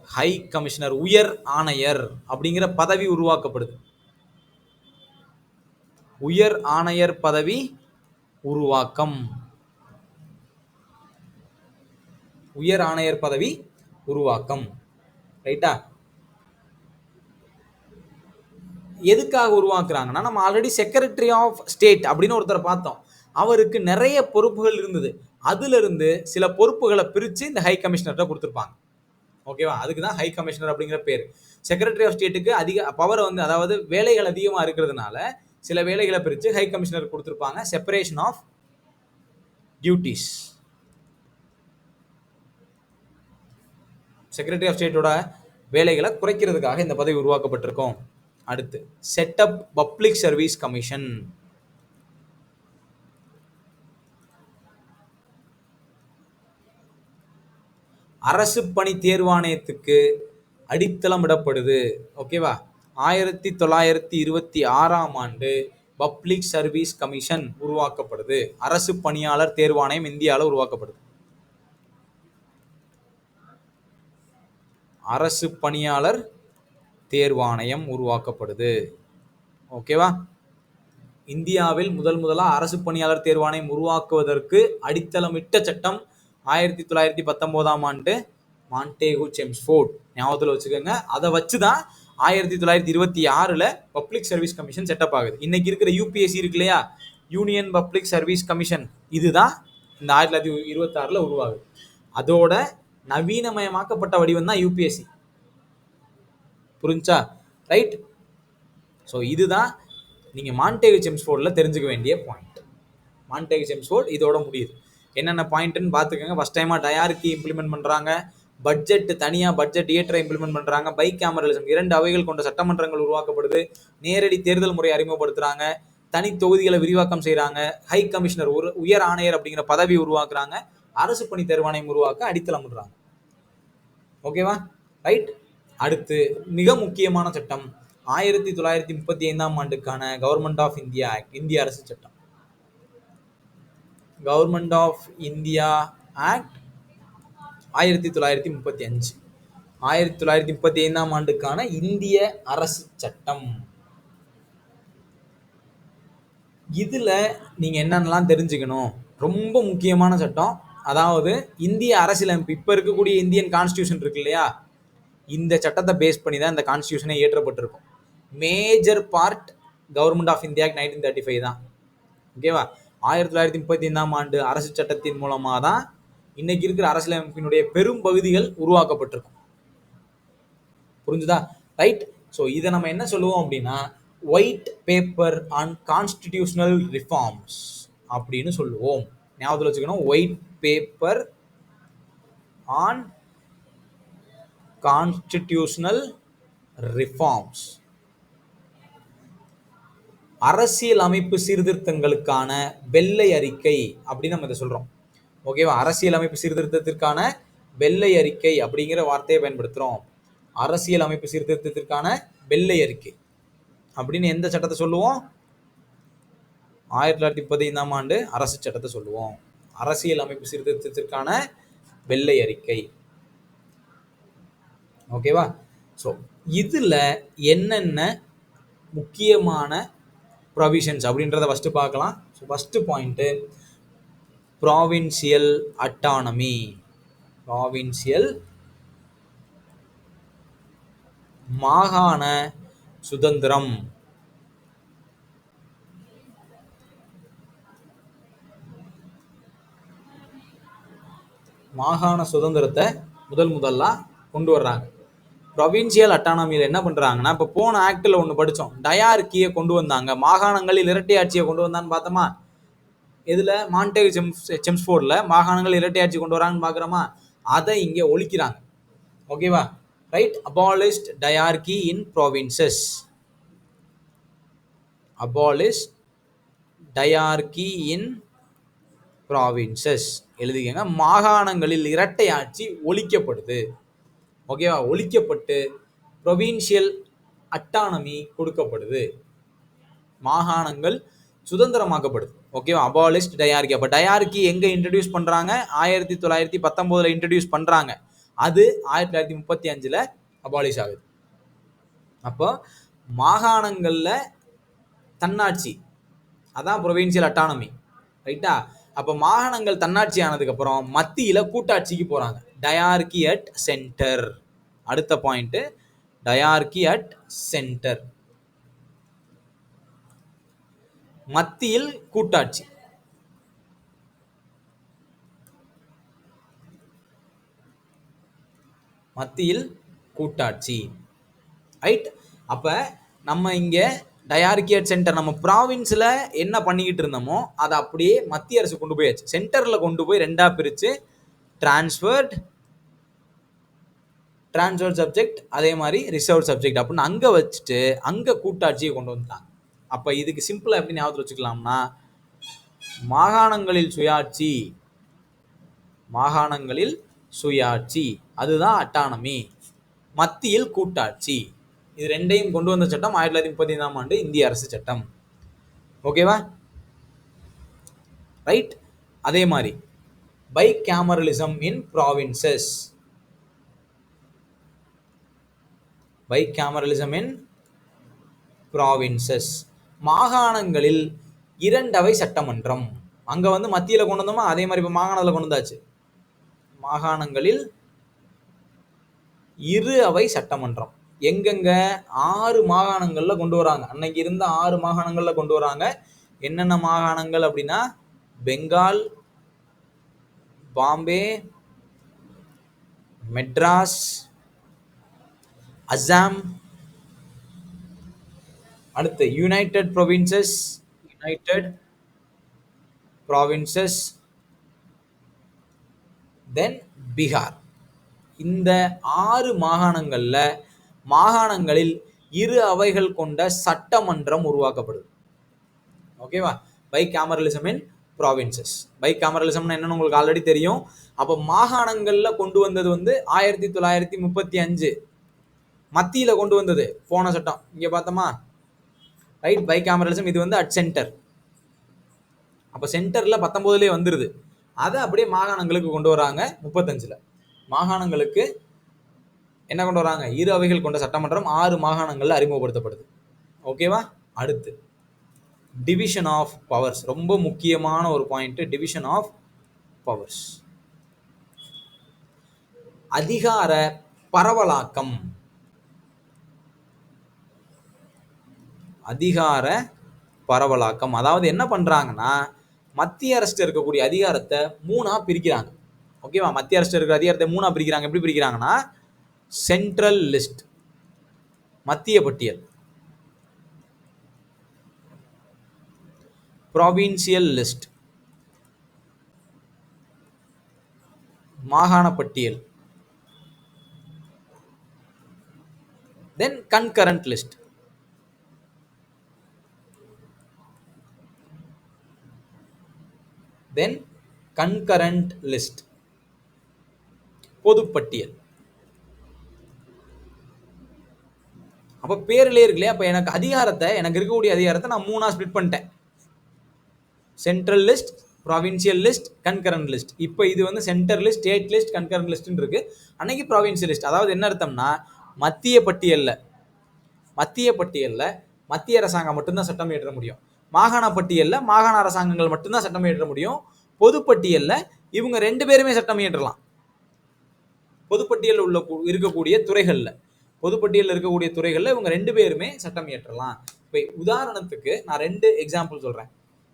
S1: High commissioner, உயர் ஆணையர் அப்படிங்கிற பதவி உருவாக்கப்படுது. உயர் ஆணையர் பதவி உருவாக்கம், உயர் ஆணையர் பதவி உருவாக்கம். ரைட்டா? எதுக்காக உருவாக்குறாங்கன்னா, நம்ம ஆல்ரெடி செக்ரட்டரி ஆஃப் ஸ்டேட் அப்படின்னு ஒருத்தரை பார்த்தோம். அவருக்கு நிறைய பொறுப்புகள் இருந்தது. அதுல இருந்து சில பொறுப்புகளை பிரிச்சு இந்த ஹை கமிஷனர்கிட்ட கொடுத்துருப்பாங்க. ஓகேவா? அதுக்கு தான் ஹை கமிஷனர் அப்படிங்கிற பேர். செக்ரட்டரி ஆஃப் ஸ்டேட்டுக்கு அதிக பவர் வந்து, அதாவது வேலைகள் அதிகமாக இருக்கிறதுனால சில வேலைகளை பிரித்து ஹை கமிஷனர் கொடுத்துருப்பாங்க. Separation of duties. Secretary of ஸ்டேட்டோட வேலைகளை குறைக்கிறதுக்காக இந்த பதவி உருவாக்கப்பட்டிருக்கும். அடுத்து செட்டப் பப்ளிக் சர்வீஸ் கமிஷன். அரசு பணி தேர்வாணையத்துக்கு அடித்தளம் இடப்படுது. ஓகேவா? 1926ஆம் ஆண்டு பப்ளிக் சர்வீஸ் கமிஷன் உருவாக்கப்படுது. அரசு பணியாளர் தேர்வாணையம் இந்தியாவில் உருவாக்கப்படுது. அரசு பணியாளர் தேர்வாணையம் உருவாக்கப்படுது. ஓகேவா? இந்தியாவில் முதலாக அரசு பணியாளர் தேர்வாணையம் உருவாக்குவதற்கு அடித்தளமிட்ட சட்டம் 1919ஆம் ஆண்டு மாண்டேகோ செம்ஸ்ஃபோர்ட். ஞாபகத்தில் வச்சுக்கோங்க. அதை வச்சுதான் 1926ல் பப்ளிக் சர்வீஸ் கமிஷன் செட்டப் ஆகுது. இன்னைக்கு இருக்கிற யூபிஎஸ்சி இருக்கு இல்லையா, யூனியன் பப்ளிக் சர்வீஸ் கமிஷன், இதுதான் இந்த 1926ல் உருவாகுது. அதோட நவீனமயமாக்கப்பட்ட வடிவம் தான் யூபிஎஸ்சி. புரிஞ்சா? ரைட். ஸோ இதுதான் நீங்கள் மாண்டேகோ செம்ஸ்ஃபோர்டில் தெரிஞ்சுக்க வேண்டிய பாயிண்ட். மாண்டேகோ செம்ஸ்ஃபோர்ட் இதோட முடியுது. என்னென்ன பாயிண்ட்னு பார்த்துக்கோங்க. ஃபர்ஸ்ட் டைமாக டயார்கி இம்ப்ளிமெண்ட் பண்ணுறாங்க. பட்ஜெட், தனியாக பட்ஜெட் இயற்ற இம்ப்ளிமெண்ட் பண்ணுறாங்க. பைகேமரலிசம், 2 அவைகள் கொண்ட சட்டமன்றங்கள் உருவாக்கப்படுது. நேரடி தேர்தல் முறை அறிமுகப்படுத்துகிறாங்க. தனி தொகுதிகளை விரிவாக்கம் செய்கிறாங்க. ஹை கமிஷனர், உயர் ஆணையர் அப்படிங்கிற பதவி உருவாக்குறாங்க. அரசு பணி தேர்வாணையம் உருவாக்க அடித்தளம் பண்றாங்க. ஓகேவா? ரைட். அடுத்து மிக முக்கியமான சட்டம் 1935ஆம் ஆண்டுக்கான கவர்மெண்ட் ஆஃப் இந்தியா ஆக்ட், இந்திய அரசு சட்டம். Government of India act 1935. 1935ஆம் ஆண்டுக்கான இந்திய அரசு சட்டம். இதுல நீங்க என்னென்னலாம் தெரிஞ்சுக்கணும்? ரொம்ப முக்கியமான சட்டம். அதாவது இந்திய அரசியலமைப்பு, இப்ப இருக்கக்கூடிய இந்தியன் கான்ஸ்டியூஷன் இருக்கு இல்லையா, இந்த சட்டத்தை பேஸ் பண்ணி தான் இந்த கான்ஸ்டியூஷனை இயற்றப்பட்டிருக்கும். Major part government of India 1935 தான். ஓகேவா? 1935ஆம் ஆண்டு அரசு சட்டத்தின் மூலமாக தான் இன்னைக்கு இருக்கிற அரசியலமைப்பினுடைய பெரும் பகுதிகள் உருவாக்கப்பட்டிருக்கும். புரிஞ்சுதா? ரைட். ஸோ இதை நம்ம என்ன சொல்லுவோம் அப்படின்னா white paper on constitutional reforms அப்படின்னு சொல்லுவோம். ஞாபகத்தில் வச்சுக்கணும், white paper on constitutional reforms. அரசியல் அமைப்பு சீர்திருத்தங்களுக்கான வெள்ளை அறிக்கை அப்படின்னு நம்ம இதை சொல்றோம். ஓகேவா? அரசியல் அமைப்பு சீர்திருத்தத்திற்கான வெள்ளை அறிக்கை அப்படிங்கிற வார்த்தையை பயன்படுத்துறோம். அரசியல் அமைப்பு சீர்திருத்தத்திற்கான வெள்ளை அறிக்கை அப்படின்னு எந்த சட்டத்தை சொல்லுவோம்? 1935ஆம் ஆண்டு அரசு சட்டத்தை சொல்லுவோம். அரசியல் அமைப்பு சீர்திருத்தத்திற்கான வெள்ளை அறிக்கை. ஓகேவா? ஸோ இதுல என்னென்ன முக்கியமான ப்ரொவிஷன்ஸ் அப்படின்றத ஃபர்ஸ்ட் பார்க்கலாம். So first point provincial autonomy. Provincial மாகாண சுதந்திரம். மாகாண சுதந்திரத்தை முதல்ல கொண்டு வர்றாங்க. ப்ரொவின்சியல் அட்டானமியில் என்ன பண்றாங்கன்னா, இப்போ போன ஆக்டில் ஒன்று படித்தோம், டயார்கியை கொண்டு வந்தாங்க. மாகாணங்களில் இரட்டை ஆட்சியை கொண்டு வந்தான்னு பார்த்தோமா? இதில் மாண்டேக் செம்ஸ்ஃபோர்டில் மாகாணங்கள் இரட்டை ஆட்சி கொண்டு வராங்கன்னு பார்க்குறோமா? அதை இங்கே ஒழிக்கிறாங்க. ஓகேவா? Right. Abolished dyarchy in provinces. Abolished dyarchy in provinces எழுதிக்கங்க. மாகாணங்களில் இரட்டை ஆட்சி ஒழிக்கப்படுது. ஓகேவா? ஒழிக்கப்பட்டு ப்ரொவின்சியல் அட்டானமி கொடுக்கப்படுது. மாகாணங்கள் சுதந்திரமாக்கப்படுது. ஓகேவா? Abolished dyarchy. அப்போ டயார்கி எங்கே இன்ட்ரடியூஸ் பண்ணுறாங்க? 1919 இன்ட்ரடியூஸ் பண்ணுறாங்க. அது 1935 அபாலிஷ் ஆகுது. அப்போ மாகாணங்களில் தன்னாட்சி, அதான் ப்ரொவின்சியல் அட்டானமி. ரைட்டா? அப்போ மாகாணங்கள் தன்னாட்சி ஆனதுக்கப்புறம் மத்தியில் கூட்டாட்சிக்கு போகிறாங்க. Dyarchy at centre. அடுத்த பாயிண்ட் டயார்கி அட் சென்டர். மத்தியில் கூட்டாட்சி. மத்தியில் கூட்டாட்சி. ரைட். அப்போ நம்ம இங்கே டயார்கி அட் சென்டர் நம்ம ப்ராவின்ஸில் என்ன பண்ணிக்கிட்டு இருந்தோமோ அதை அப்படியே மத்திய அரசு கொண்டு போயாச்சு. சென்டரில் கொண்டு போய் ரெண்டாக பிரித்து டிரான்ஸ்ஃபர்ட் சப்ஜெக்ட், அதே மாதிரி ரிசர்வ் சப்ஜெக்ட் அப்படின்னு அங்கே வச்சுட்டு அங்கே கூட்டாட்சியை கொண்டு வந்துட்டாங்க. அப்போ இதுக்கு சிம்பிளாக எப்படி ஞாபகத்தில் வச்சுக்கலாம்னா, மாகாணங்களில் சுயாட்சி, மாகாணங்களில் சுயாட்சி அதுதான் அட்டானமி. மத்தியில் கூட்டாட்சி. இது ரெண்டையும் கொண்டு வந்த சட்டம் 1935ஆம் ஆண்டு இந்திய அரசு சட்டம். ஓகேவா? ரைட். அதே மாதிரி பைகேமரலிசம் இன் ப்ராவின்சஸ். பைகேமரலிசம் இன் ப்ராவின்சஸ். மாகாணங்களில் இரண்டவை சட்டமன்றம். அங்க வந்து மத்தியில் கொண்டு வந்தோமா, அதே மாதிரி இப்போ மாகாணத்தில் கொண்டு வந்தாச்சு. மாகாணங்களில் இரு அவை சட்டமன்றம். எங்கெங்க? 6 மாகாணங்கள்ல கொண்டு வராங்க. அன்னைக்கு இருந்த 6 மாகாணங்கள்ல கொண்டு வராங்க. என்னென்ன மாகாணங்கள் அப்படின்னா, பெங்கால், பாம்பே, மெட்ராஸ், அசாம், அடுத்து யுனைடெட் ப்ராவின்சஸ், தென் பீகார். இந்த 6 மாகாணங்களில் இரு அவைகள் கொண்ட சட்டமன்றம் உருவாக்கப்படுது. ஓகேவா? பைகேமரலிசம் இன் ப்ராவின்சஸ். பைகேமரலிசம்னா என்னன்னு உங்களுக்கு ஆல்ரெடி தெரியும். அப்போ மாகாணங்கள்ல கொண்டு வந்தது வந்து 1935 மத்தியில கொண்டு வந்தது போன சட்டம். இங்க பார்த்தோமா? ரைட். பைகேமரலிசம் இது வந்து அட் சென்டர். அப்போ சென்டர்ல 19 வந்துருது. அதை அப்படியே மாகாணங்களுக்கு கொண்டு வராங்க 35. மாகாணங்களுக்கு என்ன கொண்டு வராங்க? இரு அவைகள் கொண்ட சட்டமன்றம் 6 மாகாணங்கள்ல அறிமுகப்படுத்தப்படுது. ஓகேவா? அடுத்து டிவிஷன் ஆஃப் பவர்ஸ். ரொம்ப முக்கியமான ஒரு பாயிண்ட், டிவிஷன் ஆஃப் பவர்ஸ். அதிகார பரவலாக்கம். அதிகார பரவலாக்கம். அதாவது என்ன பண்றாங்கன்னா, மத்திய அரசு இருக்கக்கூடிய அதிகாரத்தை 3ஆ பிரிக்கிறாங்க. ஓகேவா? மத்திய அரசு இருக்கிற அதிகாரத்தை 3ஆ பிரிக்கிறாங்க. எப்படி பிரிக்கிறாங்கன்னா, சென்ட்ரல் லிஸ்ட் மத்திய பட்டியல், ப்ராவின்சியல் லிஸ்ட் மாகாண பட்டியல், then concurrent list. Then concurrent list பொதுப்பட்டியல். அப்ப பேர்லயே இருக்குல்லையா, அப்ப எனக்கு இருக்கக்கூடிய அதிகாரத்தை நான் 3ஆ ஸ்பிளிட் பண்ணிட்டேன். Central list, provincial list, concurrent list. இப்போ இது வந்து centre list, state list, concurrent லிஸ்ட்னு இருக்கு. அன்னைக்கு ப்ராவின்சியல் லிஸ்ட். அதாவது என்ன அர்த்தம்னா, மத்திய பட்டியல்ல மத்திய அரசாங்கம் மட்டும்தான் சட்டம் இயற்ற முடியும். மாகாண பட்டியல்ல மாகாண அரசாங்கங்கள் மட்டும்தான் சட்டம் இயற்ற முடியும். பொதுப்பட்டியல்ல இவங்க 2 பேருமே சட்டம் இயற்றலாம். பொதுப்பட்டியல் இருக்கக்கூடிய துறைகள்ல இவங்க 2 பேருமே சட்டம் இயற்றலாம். இப்போ உதாரணத்துக்கு நான் 2 எக்ஸாம்பிள் சொல்றேன்.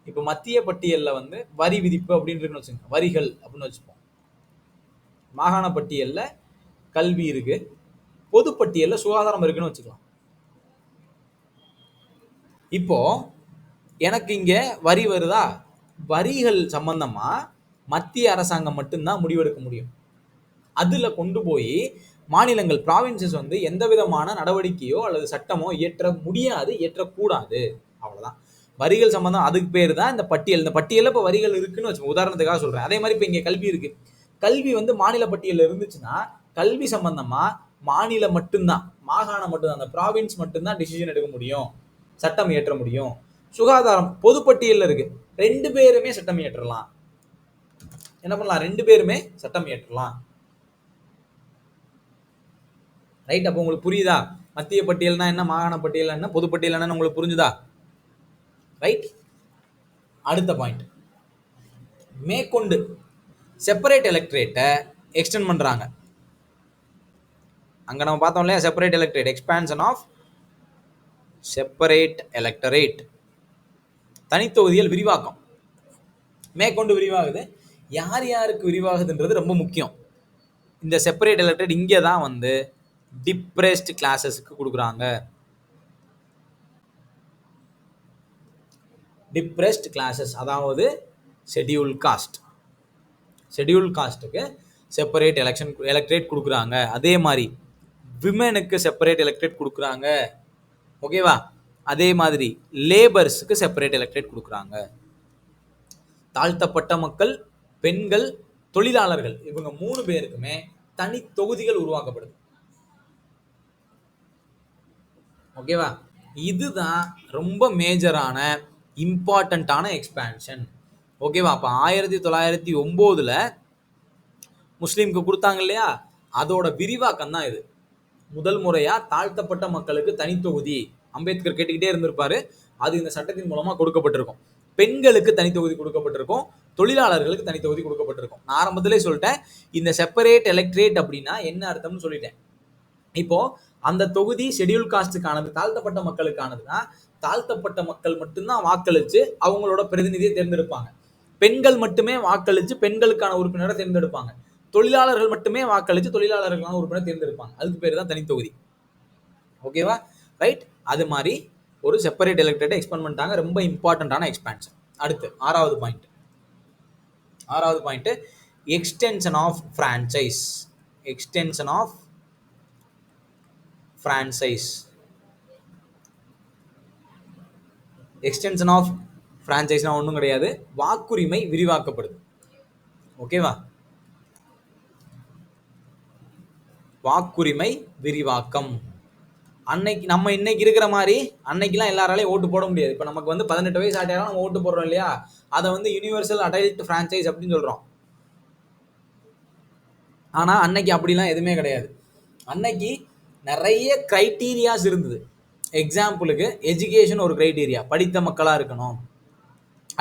S1: இப்போ மத்திய பட்டியல்ல வந்து வரி விதிப்பு அப்படின்னு இருக்குன்னு வச்சுக்கோங்க, வரிகள் அப்படின்னு வச்சுப்போம். மாகாண பட்டியல்ல கல்வி இருக்கு, பொதுப்பட்டியல்ல சுகாதாரம் இருக்குன்னு வச்சுக்கலாம். இப்போ எனக்கு இங்க வரி வருதா, வரிகள் சம்பந்தமா மத்திய அரசாங்கம் மட்டும்தான் முடிவெடுக்க முடியும். அதுல கொண்டு போய் மாநிலங்கள், ப்ராவின்சஸ் வந்து எந்த விதமான நடவடிக்கையோ அல்லது சட்டமோ இயற்ற முடியாது, இயற்றக்கூடாது. அவ்வளவுதான். வரிகள் சம்பந்தம், அதுக்கு பேர் தான் இந்த பட்டியல். இந்த பட்டியலில் இப்போ வரிகள் இருக்குன்னு வச்சுக்கோங்க, உதாரணத்துக்காக சொல்றேன். அதே மாதிரி இப்போ இங்கே கல்வி இருக்கு. கல்வி வந்து மாநில பட்டியலில் இருந்துச்சுன்னா கல்வி சம்பந்தமா மாநிலம் மட்டும்தான், மாகாணம் மட்டும்தான், அந்த ப்ராவின்ஸ் மட்டும்தான் டிசிஷன் எடுக்க முடியும், சட்டம் இயற்ற முடியும். சுகாதாரம் பொதுப்பட்டியலில் இருக்கு, 2 பேருமே சட்டம் இயற்றலாம். என்ன பண்ணலாம்? 2 பேருமே சட்டம் இயற்றலாம். ரைட்? அப்போ உங்களுக்கு புரியுதா? மத்திய பட்டியல்னா என்ன, மாகாண பட்டியல் என்ன, பொதுப்பட்டியல் என்ன, உங்களுக்கு புரிஞ்சுதா? ரைட். அடுத்த பாயிண்ட், மேற்கொண்டு செப்பரேட் எலக்ட்ரேட்டை எக்ஸ்டெண்ட் பண்றாங்க. அங்க நம்ம பார்த்தோம் இல்லையா, separate electorate, expansion of separate electorate, தனித்தொகுதிகள் விரிவாக்கம். மேற்கொண்டு விரிவாகுது. யார் யாருக்கு விரிவாகுதுன்றது ரொம்ப முக்கியம். இந்த செப்பரேட் எலக்டரேட் இங்கே தான் வந்து டிப்ரெஸ்ட் கிளாஸஸ்க்கு கொடுக்குறாங்க. டிப்ரெஸ்ட் கிளாஸஸ், அதாவது ஷெட்யூல் காஸ்ட்டுக்கு செப்பரேட் எலக்ட்ரேட் கொடுக்குறாங்க. அதே மாதிரி விமெனுக்கு செப்பரேட் எலக்ட்ரேட் கொடுக்குறாங்க. ஓகேவா? அதே மாதிரி லேபர்ஸுக்கு செப்பரேட் எலக்ட்ரேட் கொடுக்குறாங்க. தாழ்த்தப்பட்ட மக்கள், பெண்கள், தொழிலாளர்கள், இவங்க 3 பேருக்குமே தனி தொகுதிகள் உருவாக்கப்படுது. ஓகேவா? இதுதான் ரொம்ப மேஜரான இம்பார்ட்டன்டான எக்ஸ்பான்ஷன். ஓகேவா? அப்போ 1909ல் முஸ்லீமுக்கு கொடுத்தாங்க இல்லையா, அதோட விரிவாக்கம் தான் இது. முதல் முறையா தாழ்த்தப்பட்ட மக்களுக்கு தனித்தொகுதி அம்பேத்கர் கேட்டுக்கிட்டே இருந்திருப்பாரு. அது இந்த சட்டத்தின் மூலமா கொடுக்கப்பட்டிருக்கும். பெண்களுக்கு தனித்தொகுதி கொடுக்கப்பட்டிருக்கும், தொழிலாளர்களுக்கு தனித்தொகுதி கொடுக்கப்பட்டிருக்கும். நான் ஆரம்பத்திலே சொல்லிட்டேன், இந்த செப்பரேட் எலக்ட்ரேட் அப்படின்னா என்ன அர்த்தம்னு சொல்லிட்டேன். இப்போ அந்த தொகுதி ஷெட்யூல் காஸ்டுக்கானது, தாழ்த்தப்பட்ட மக்களுக்கானதுன்னா தாழ்த்தப்பட்ட மக்கள் மட்டும்தான் வாக்களிச்சு அவங்களோட பிரதிநிதியை தேர்ந்தெடுப்பாங்க. பெண்கள் மட்டுமே வாக்களிச்சு பெண்களுக்கான உறுப்பினரை தேர்ந்தெடுப்பாங்க. தொழிலாளர்கள் மட்டுமே வாக்களிச்சு தொழிலாளர்களுக்கான உறுப்பினரை தேர்ந்தெடுப்பாங்க. அதுக்கு பேர் தான் தனித்தொகுதி. ஓகேவா? ரைட்? அது மாதிரி ஒரு செப்பரேட் எலக்டரேட்டை எக்ஸ்பேண்ட் பண்ணிட்டாங்க. ரொம்ப இம்பார்ட்டன்டான எக்ஸ்பான்ஷன். அடுத்து 6வது point, extension of franchise. Extension of franchise. Extension of பிரான்சைஸ்னா ஒன்றும் கிடையாது, வாக்குரிமை விரிவாக்கப்படுது. ஓகேவா? வாக்குரிமை விரிவாக்கம். நம்ம இன்னைக்கு இருக்கிற மாதிரி அன்னைக்கெல்லாம் எல்லாராலையும் ஓட்டு போட முடியாது. இப்போ நமக்கு வந்து 18 வயசு ஆட்டாலும் நம்ம ஓட்டு போடுறோம் இல்லையா, அதை வந்து யூனிவர்சல் அடல்ட் பிரான்சைஸ் அப்படின்னு சொல்றோம். ஆனா அன்னைக்கு அப்படிலாம் எதுவுமே கிடையாது. அன்னைக்கு நிறைய கிரைட்டீரியாஸ் இருந்தது. எக்ஸாம்பிளுக்கு எஜுகேஷன் ஒரு கிரைட்டீரியா, படித்த மக்களா இருக்கணும்,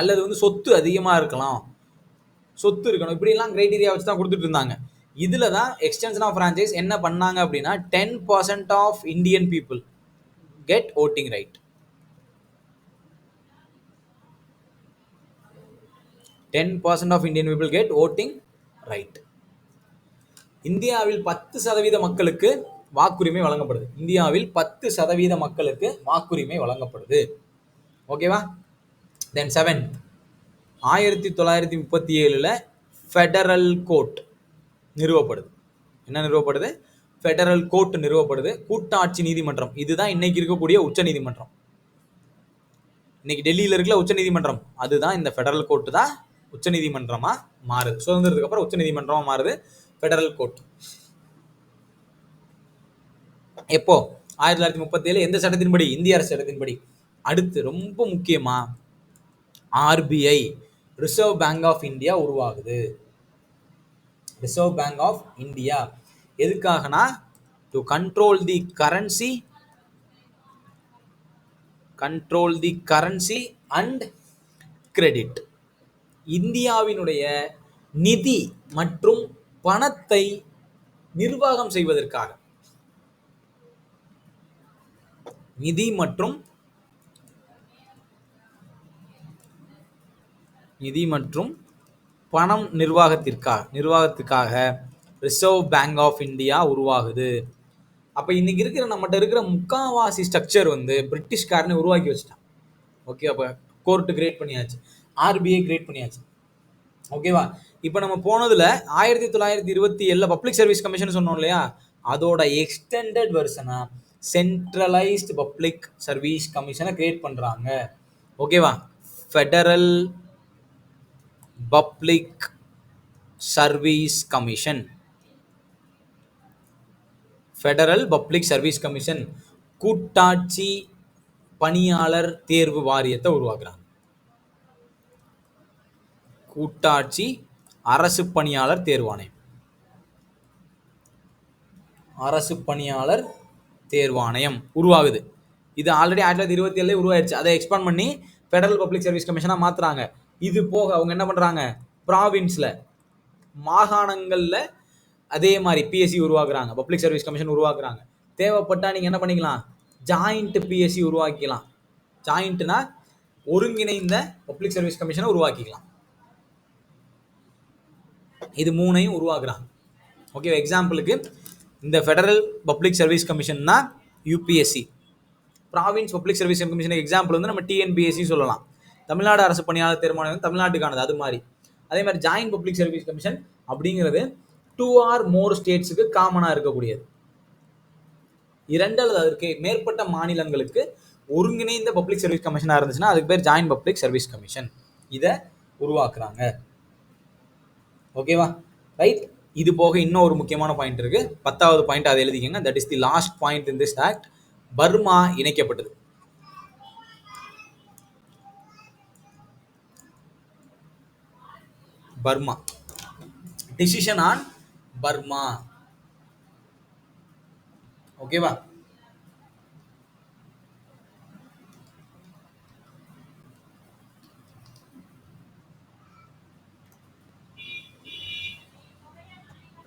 S1: அல்லது வந்து சொத்து அதிகமா இருக்கணும், இப்படிலாம் கிரைட்டீரியா வச்சு தான் கொடுத்துட்டு இருந்தாங்க. இதுல தான் எக்ஸ்டென்ஷன் ஆஃப் பிரான்சைஸ் என்ன பண்ணாங்க அப்படின்னா, 10% of Indian people get voting right. 10% of Indian people get voting right. இந்தியாவில் 10% மக்களுக்கு வாக்குரிமை வழங்கப்படுது. இந்தியாவில் 10% மக்களுக்கு வாக்குரிமை வழங்கப்படுது. ஓகேவா? தென் 7, 1937 ஃபெடரல் கோர்ட் நிறுவப்படுது. என்ன நிறுவப்படுது? Federal court நிறுவப்படுது. கூட்டாட்சி நீதிமன்றம். இதுதான் இன்னைக்கு இருக்கக்கூடிய உச்ச நீதிமன்றம். இன்னைக்கு டெல்லியில் இருக்கிற உச்ச நீதிமன்றம் அதுதான் இந்த ஃபெடரல் கோர்ட் தான் உச்ச நீதிமன்றமா மாறுது. சுதந்திரத்துக்கு அப்புறம் உச்ச நீதிமன்றமா மாறுது ஃபெடரல் கோர்ட். எப்போ? 1937 எந்த சட்டத்தின்படி? இந்திய அரசு சட்டத்தின்படி. அடுத்து ரொம்ப முக்கியமா RBI, reserve bank of India உருவாகுது. ரிசர்வ் பேங்க் ஆஃப் இந்தியா எதுக்காகனா to control the currency and credit. இந்தியாவினுடைய நிதி மற்றும் பணத்தை நிர்வாகம் செய்வதற்காக. நிதி மற்றும் பணம் நிர்வாகத்திற்காக ரிசர்வ் பேங்க் ஆஃப் இந்தியா உருவாகுது. அப்போ இன்னைக்கு இருக்கிற நம்மகிட்ட இருக்கிற முக்காவாசி ஸ்ட்ரக்சர் பிரிட்டிஷ்காரனை உருவாக்கி வச்சுட்டான். ஓகே, அப்போ கோர்ட்டு கிரியேட் பண்ணியாச்சு, ஆர்பிஐ கிரியேட் பண்ணியாச்சு. ஓகேவா? இப்போ நம்ம போனதுல 1927 பப்ளிக் சர்வீஸ் கமிஷன் சொன்னோம் இல்லையா, அதோட எக்ஸ்டெண்டட் வெர்ஷனா சென்ட்ரலைஸ்டு பப்ளிக் சர்வீஸ் கமிஷனை கிரியேட் பண்றாங்க. ஓகேவா? Federal public service commission. Federal public service commission கூட்டாட்சி பணியாளர் தேர்வு வாரியத்தை உருவாக்குறாங்க. கூட்டாட்சி அரசு பணியாளர் தேர்வாணையம். அரசு பணியாளர் தேர்வாணையம் உருவாகுது. இது ஆல்ரெடி 1927 உருவாயிருச்சு. அதை எக்ஸ்பாண்ட் பண்ணி ஃபெடரல் பப்ளிக் சர்வீஸ் கமிஷனா மாத்துறாங்க. இது போக அவங்க என்ன பண்றாங்க, ப்ராவின்ஸ்ல மாகாணங்கள்ல அதே மாதிரி பிஎஸ்சி உருவாக்குறாங்க, பப்ளிக் சர்வீஸ் கமிஷன் உருவாக்குறாங்க. தேவைப்பட்டா நீங்க என்ன பண்ணிக்கலாம், ஜாயிண்ட் பிஎஸ்சி உருவாக்கிக்கலாம். ஜாயிண்ட்னா ஒருங்கிணைந்த பப்ளிக் சர்வீஸ் கமிஷனை உருவாக்கிக்கலாம். இது மூணையும் உருவாக்குறாங்க. ஓகே, எக்ஸாம்பிளுக்கு இந்த ஃபெடரல் பப்ளிக் சர்வீஸ் கமிஷன்னா யூபிஎஸ்சி, ப்ராவின்ஸ் பப்ளிக் சர்வீஸ் கமிஷனுக்கு எக்ஸாம்பிள் நம்ம டிஎன்பிஎஸ்சி சொல்லலாம். தமிழ்நாடு அரசு பணியாளர் தேர்வாணையம் தமிழ்நாட்டுக்கானது, அது மாதிரி. அதே மாதிரி ஜாயிண்ட் பப்ளிக் சர்வீஸ் கமிஷன் அப்படிங்கிறது 2 or more ஸ்டேட்ஸுக்கு காமனாக இருக்கக்கூடியது. 2 அல்லது அதற்கு மேற்பட்ட மாநிலங்களுக்கு ஒருங்கிணைந்த பப்ளிக் சர்வீஸ் கமிஷனாக இருந்துச்சுன்னா அதுக்கு பேர் ஜாயிண்ட் பப்ளிக் சர்வீஸ் கமிஷன். இதை உருவாக்குறாங்க. ஓகேவா? ரைட். இது போக இன்னும் ஒரு முக்கியமான பாயிண்ட் இருக்கு, 10வது பாயிண்ட், அதை எழுதிக்கங்க. That is the last point in this act. Burma இணைக்கப்பட்டது. Burma, decision on Burma. ஓகேவா?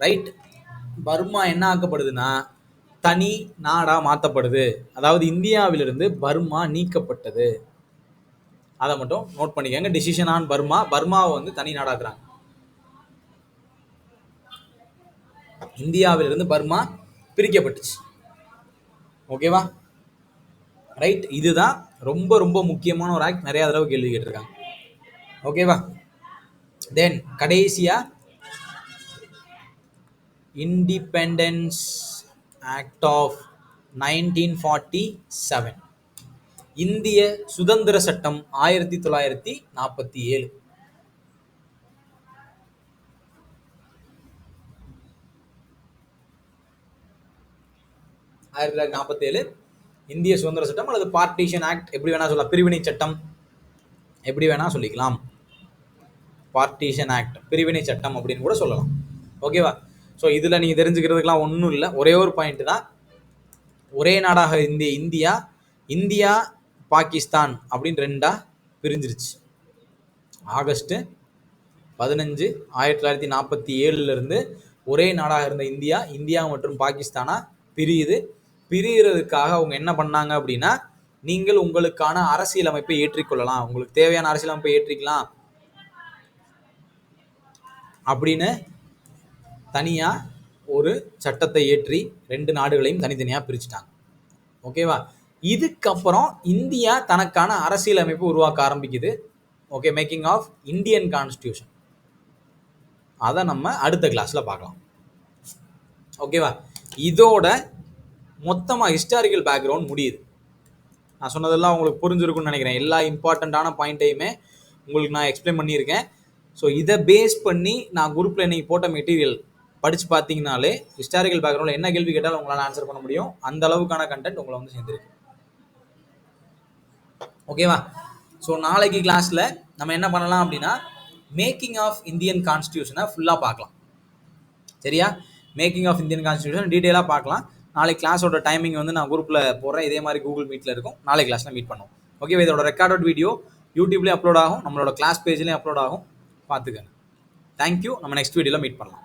S1: ரைட். பர்மா என்ன ஆக்கப்படுதுன்னா தனி நாடா மாற்றப்படுது. அதாவது இந்தியாவிலிருந்து பர்மா நீக்கப்பட்டது. அதை மட்டும் நோட் பண்ணிக்கங்க. டிசிஷன் ஆன் பர்மா, பர்மாவை தனி நாடாக்குறாங்க. இந்தியாவிலிருந்து பர்மா பிரிக்கப்பட்டுச்சு. ஓகேவா? ரைட். இதுதான் ரொம்ப ரொம்ப முக்கியமான ஒரு ஆக்ட். நிறைய தடவை கேள்வி கேட்டிருக்காங்க. ஓகேவா? தென் கடைசியா இண்டிபெண்டன்ஸ் ஆக்ட் ஆஃப் 1947, இந்திய சுதந்திர சட்டம் 1947. இந்திய சுதந்திர சட்டம் அல்லது பார்ட்டிஷன் ஆக்ட், எப்படி வேணா சொல்லலாம். பிரிவினை சட்டம் எப்படி வேணா சொல்லிக்கலாம். பார்ட்டிஷன் ஆக்ட், பிரிவினை சட்டம் அப்படின்னு கூட சொல்லலாம். ஓகேவா? ஸோ இதில் நீங்கள் தெரிஞ்சுக்கிறதுக்கெலாம் ஒன்றும் இல்லை. ஒரே ஒரு பாயிண்ட் தான், ஒரே நாடாக இந்தியா பாகிஸ்தான் அப்படின்னு 2ஆ பிரிஞ்சிருச்சு. ஆகஸ்ட் 15, 1947 ஒரே நாடாக இருந்த இந்தியா மற்றும் பாகிஸ்தானா பிரியுது. பிரிகிறதுக்காக அவங்க என்ன பண்ணாங்க அப்படின்னா, நீங்கள் உங்களுக்கான அரசியலமைப்பை ஏற்றிக்கொள்ளலாம், உங்களுக்கு தேவையான அரசியலமைப்பை ஏற்றிக்கலாம், அப்படின்னு தனியாக ஒரு சட்டத்தை ஏற்றி 2 நாடுகளையும் தனித்தனியாக பிரிச்சுட்டாங்க. ஓகேவா? இதுக்கப்புறம் இந்தியா தனக்கான அரசியலமைப்பு உருவாக்க ஆரம்பிக்குது. Okay, making of Indian constitution. அதை நம்ம அடுத்த கிளாஸில் பார்க்கலாம். ஓகேவா? இதோட மொத்தமாக ஹிஸ்டாரிக்கல் பேக்ரவுண்ட் முடியுது. நான் சொன்னதெல்லாம் உங்களுக்கு புரிஞ்சிருக்குன்னு நினைக்கிறேன். எல்லா இம்பார்ட்டண்ட்டான பாயிண்ட்டையுமே உங்களுக்கு நான் எக்ஸ்பிளைன் பண்ணியிருக்கேன். ஸோ இதை பேஸ் பண்ணி நான் குரூப்பில் இன்னைக்கு போட்ட மெட்டீரியல் படித்து பார்த்தீங்கனாலே ஹிஸ்டாரிக்கல் பேக்ரவுண்டில் என்ன கேள்வி கேட்டாலும் உங்களால் ஆன்சர் பண்ண முடியும். அந்த அளவுக்கான கண்டென்ட் உங்களை வந்து சேர்ந்துருக்கு. ஓகேவா? ஸோ நாளைக்கு கிளாஸில் நம்ம என்ன பண்ணலாம் அப்படின்னா மேக்கிங் ஆஃப் இந்தியன் கான்ஸ்டியூஷனை ஃபுல்லாக பார்க்கலாம். சரியா? மேக்கிங் ஆஃப் இந்தியன் கான்ஸ்டியூஷன் டீட்டெயிலாக பார்க்கலாம். நாளைக்கு கிளாஸோட டைமிங் வந்து நான் குரூப்பில் போடுறேன். இதே மாதிரி கூகுள் மீட்டில் இருக்கும். நாளை கிளாஸில் மீட் பண்ணுவோம். ஓகேவா? இதோட ரெக்கார்டட் வீடியோ யூடியூப்லேயும் அப்லோட் ஆகும், நம்மளோட கிளாஸ் பேஜ்லேயும் அப்லோட் ஆகும். பார்த்துக்கங்க. தேங்க்யூ. நம்ம நெக்ஸ்ட் வீடியோவில் மீட் பண்ணலாம்.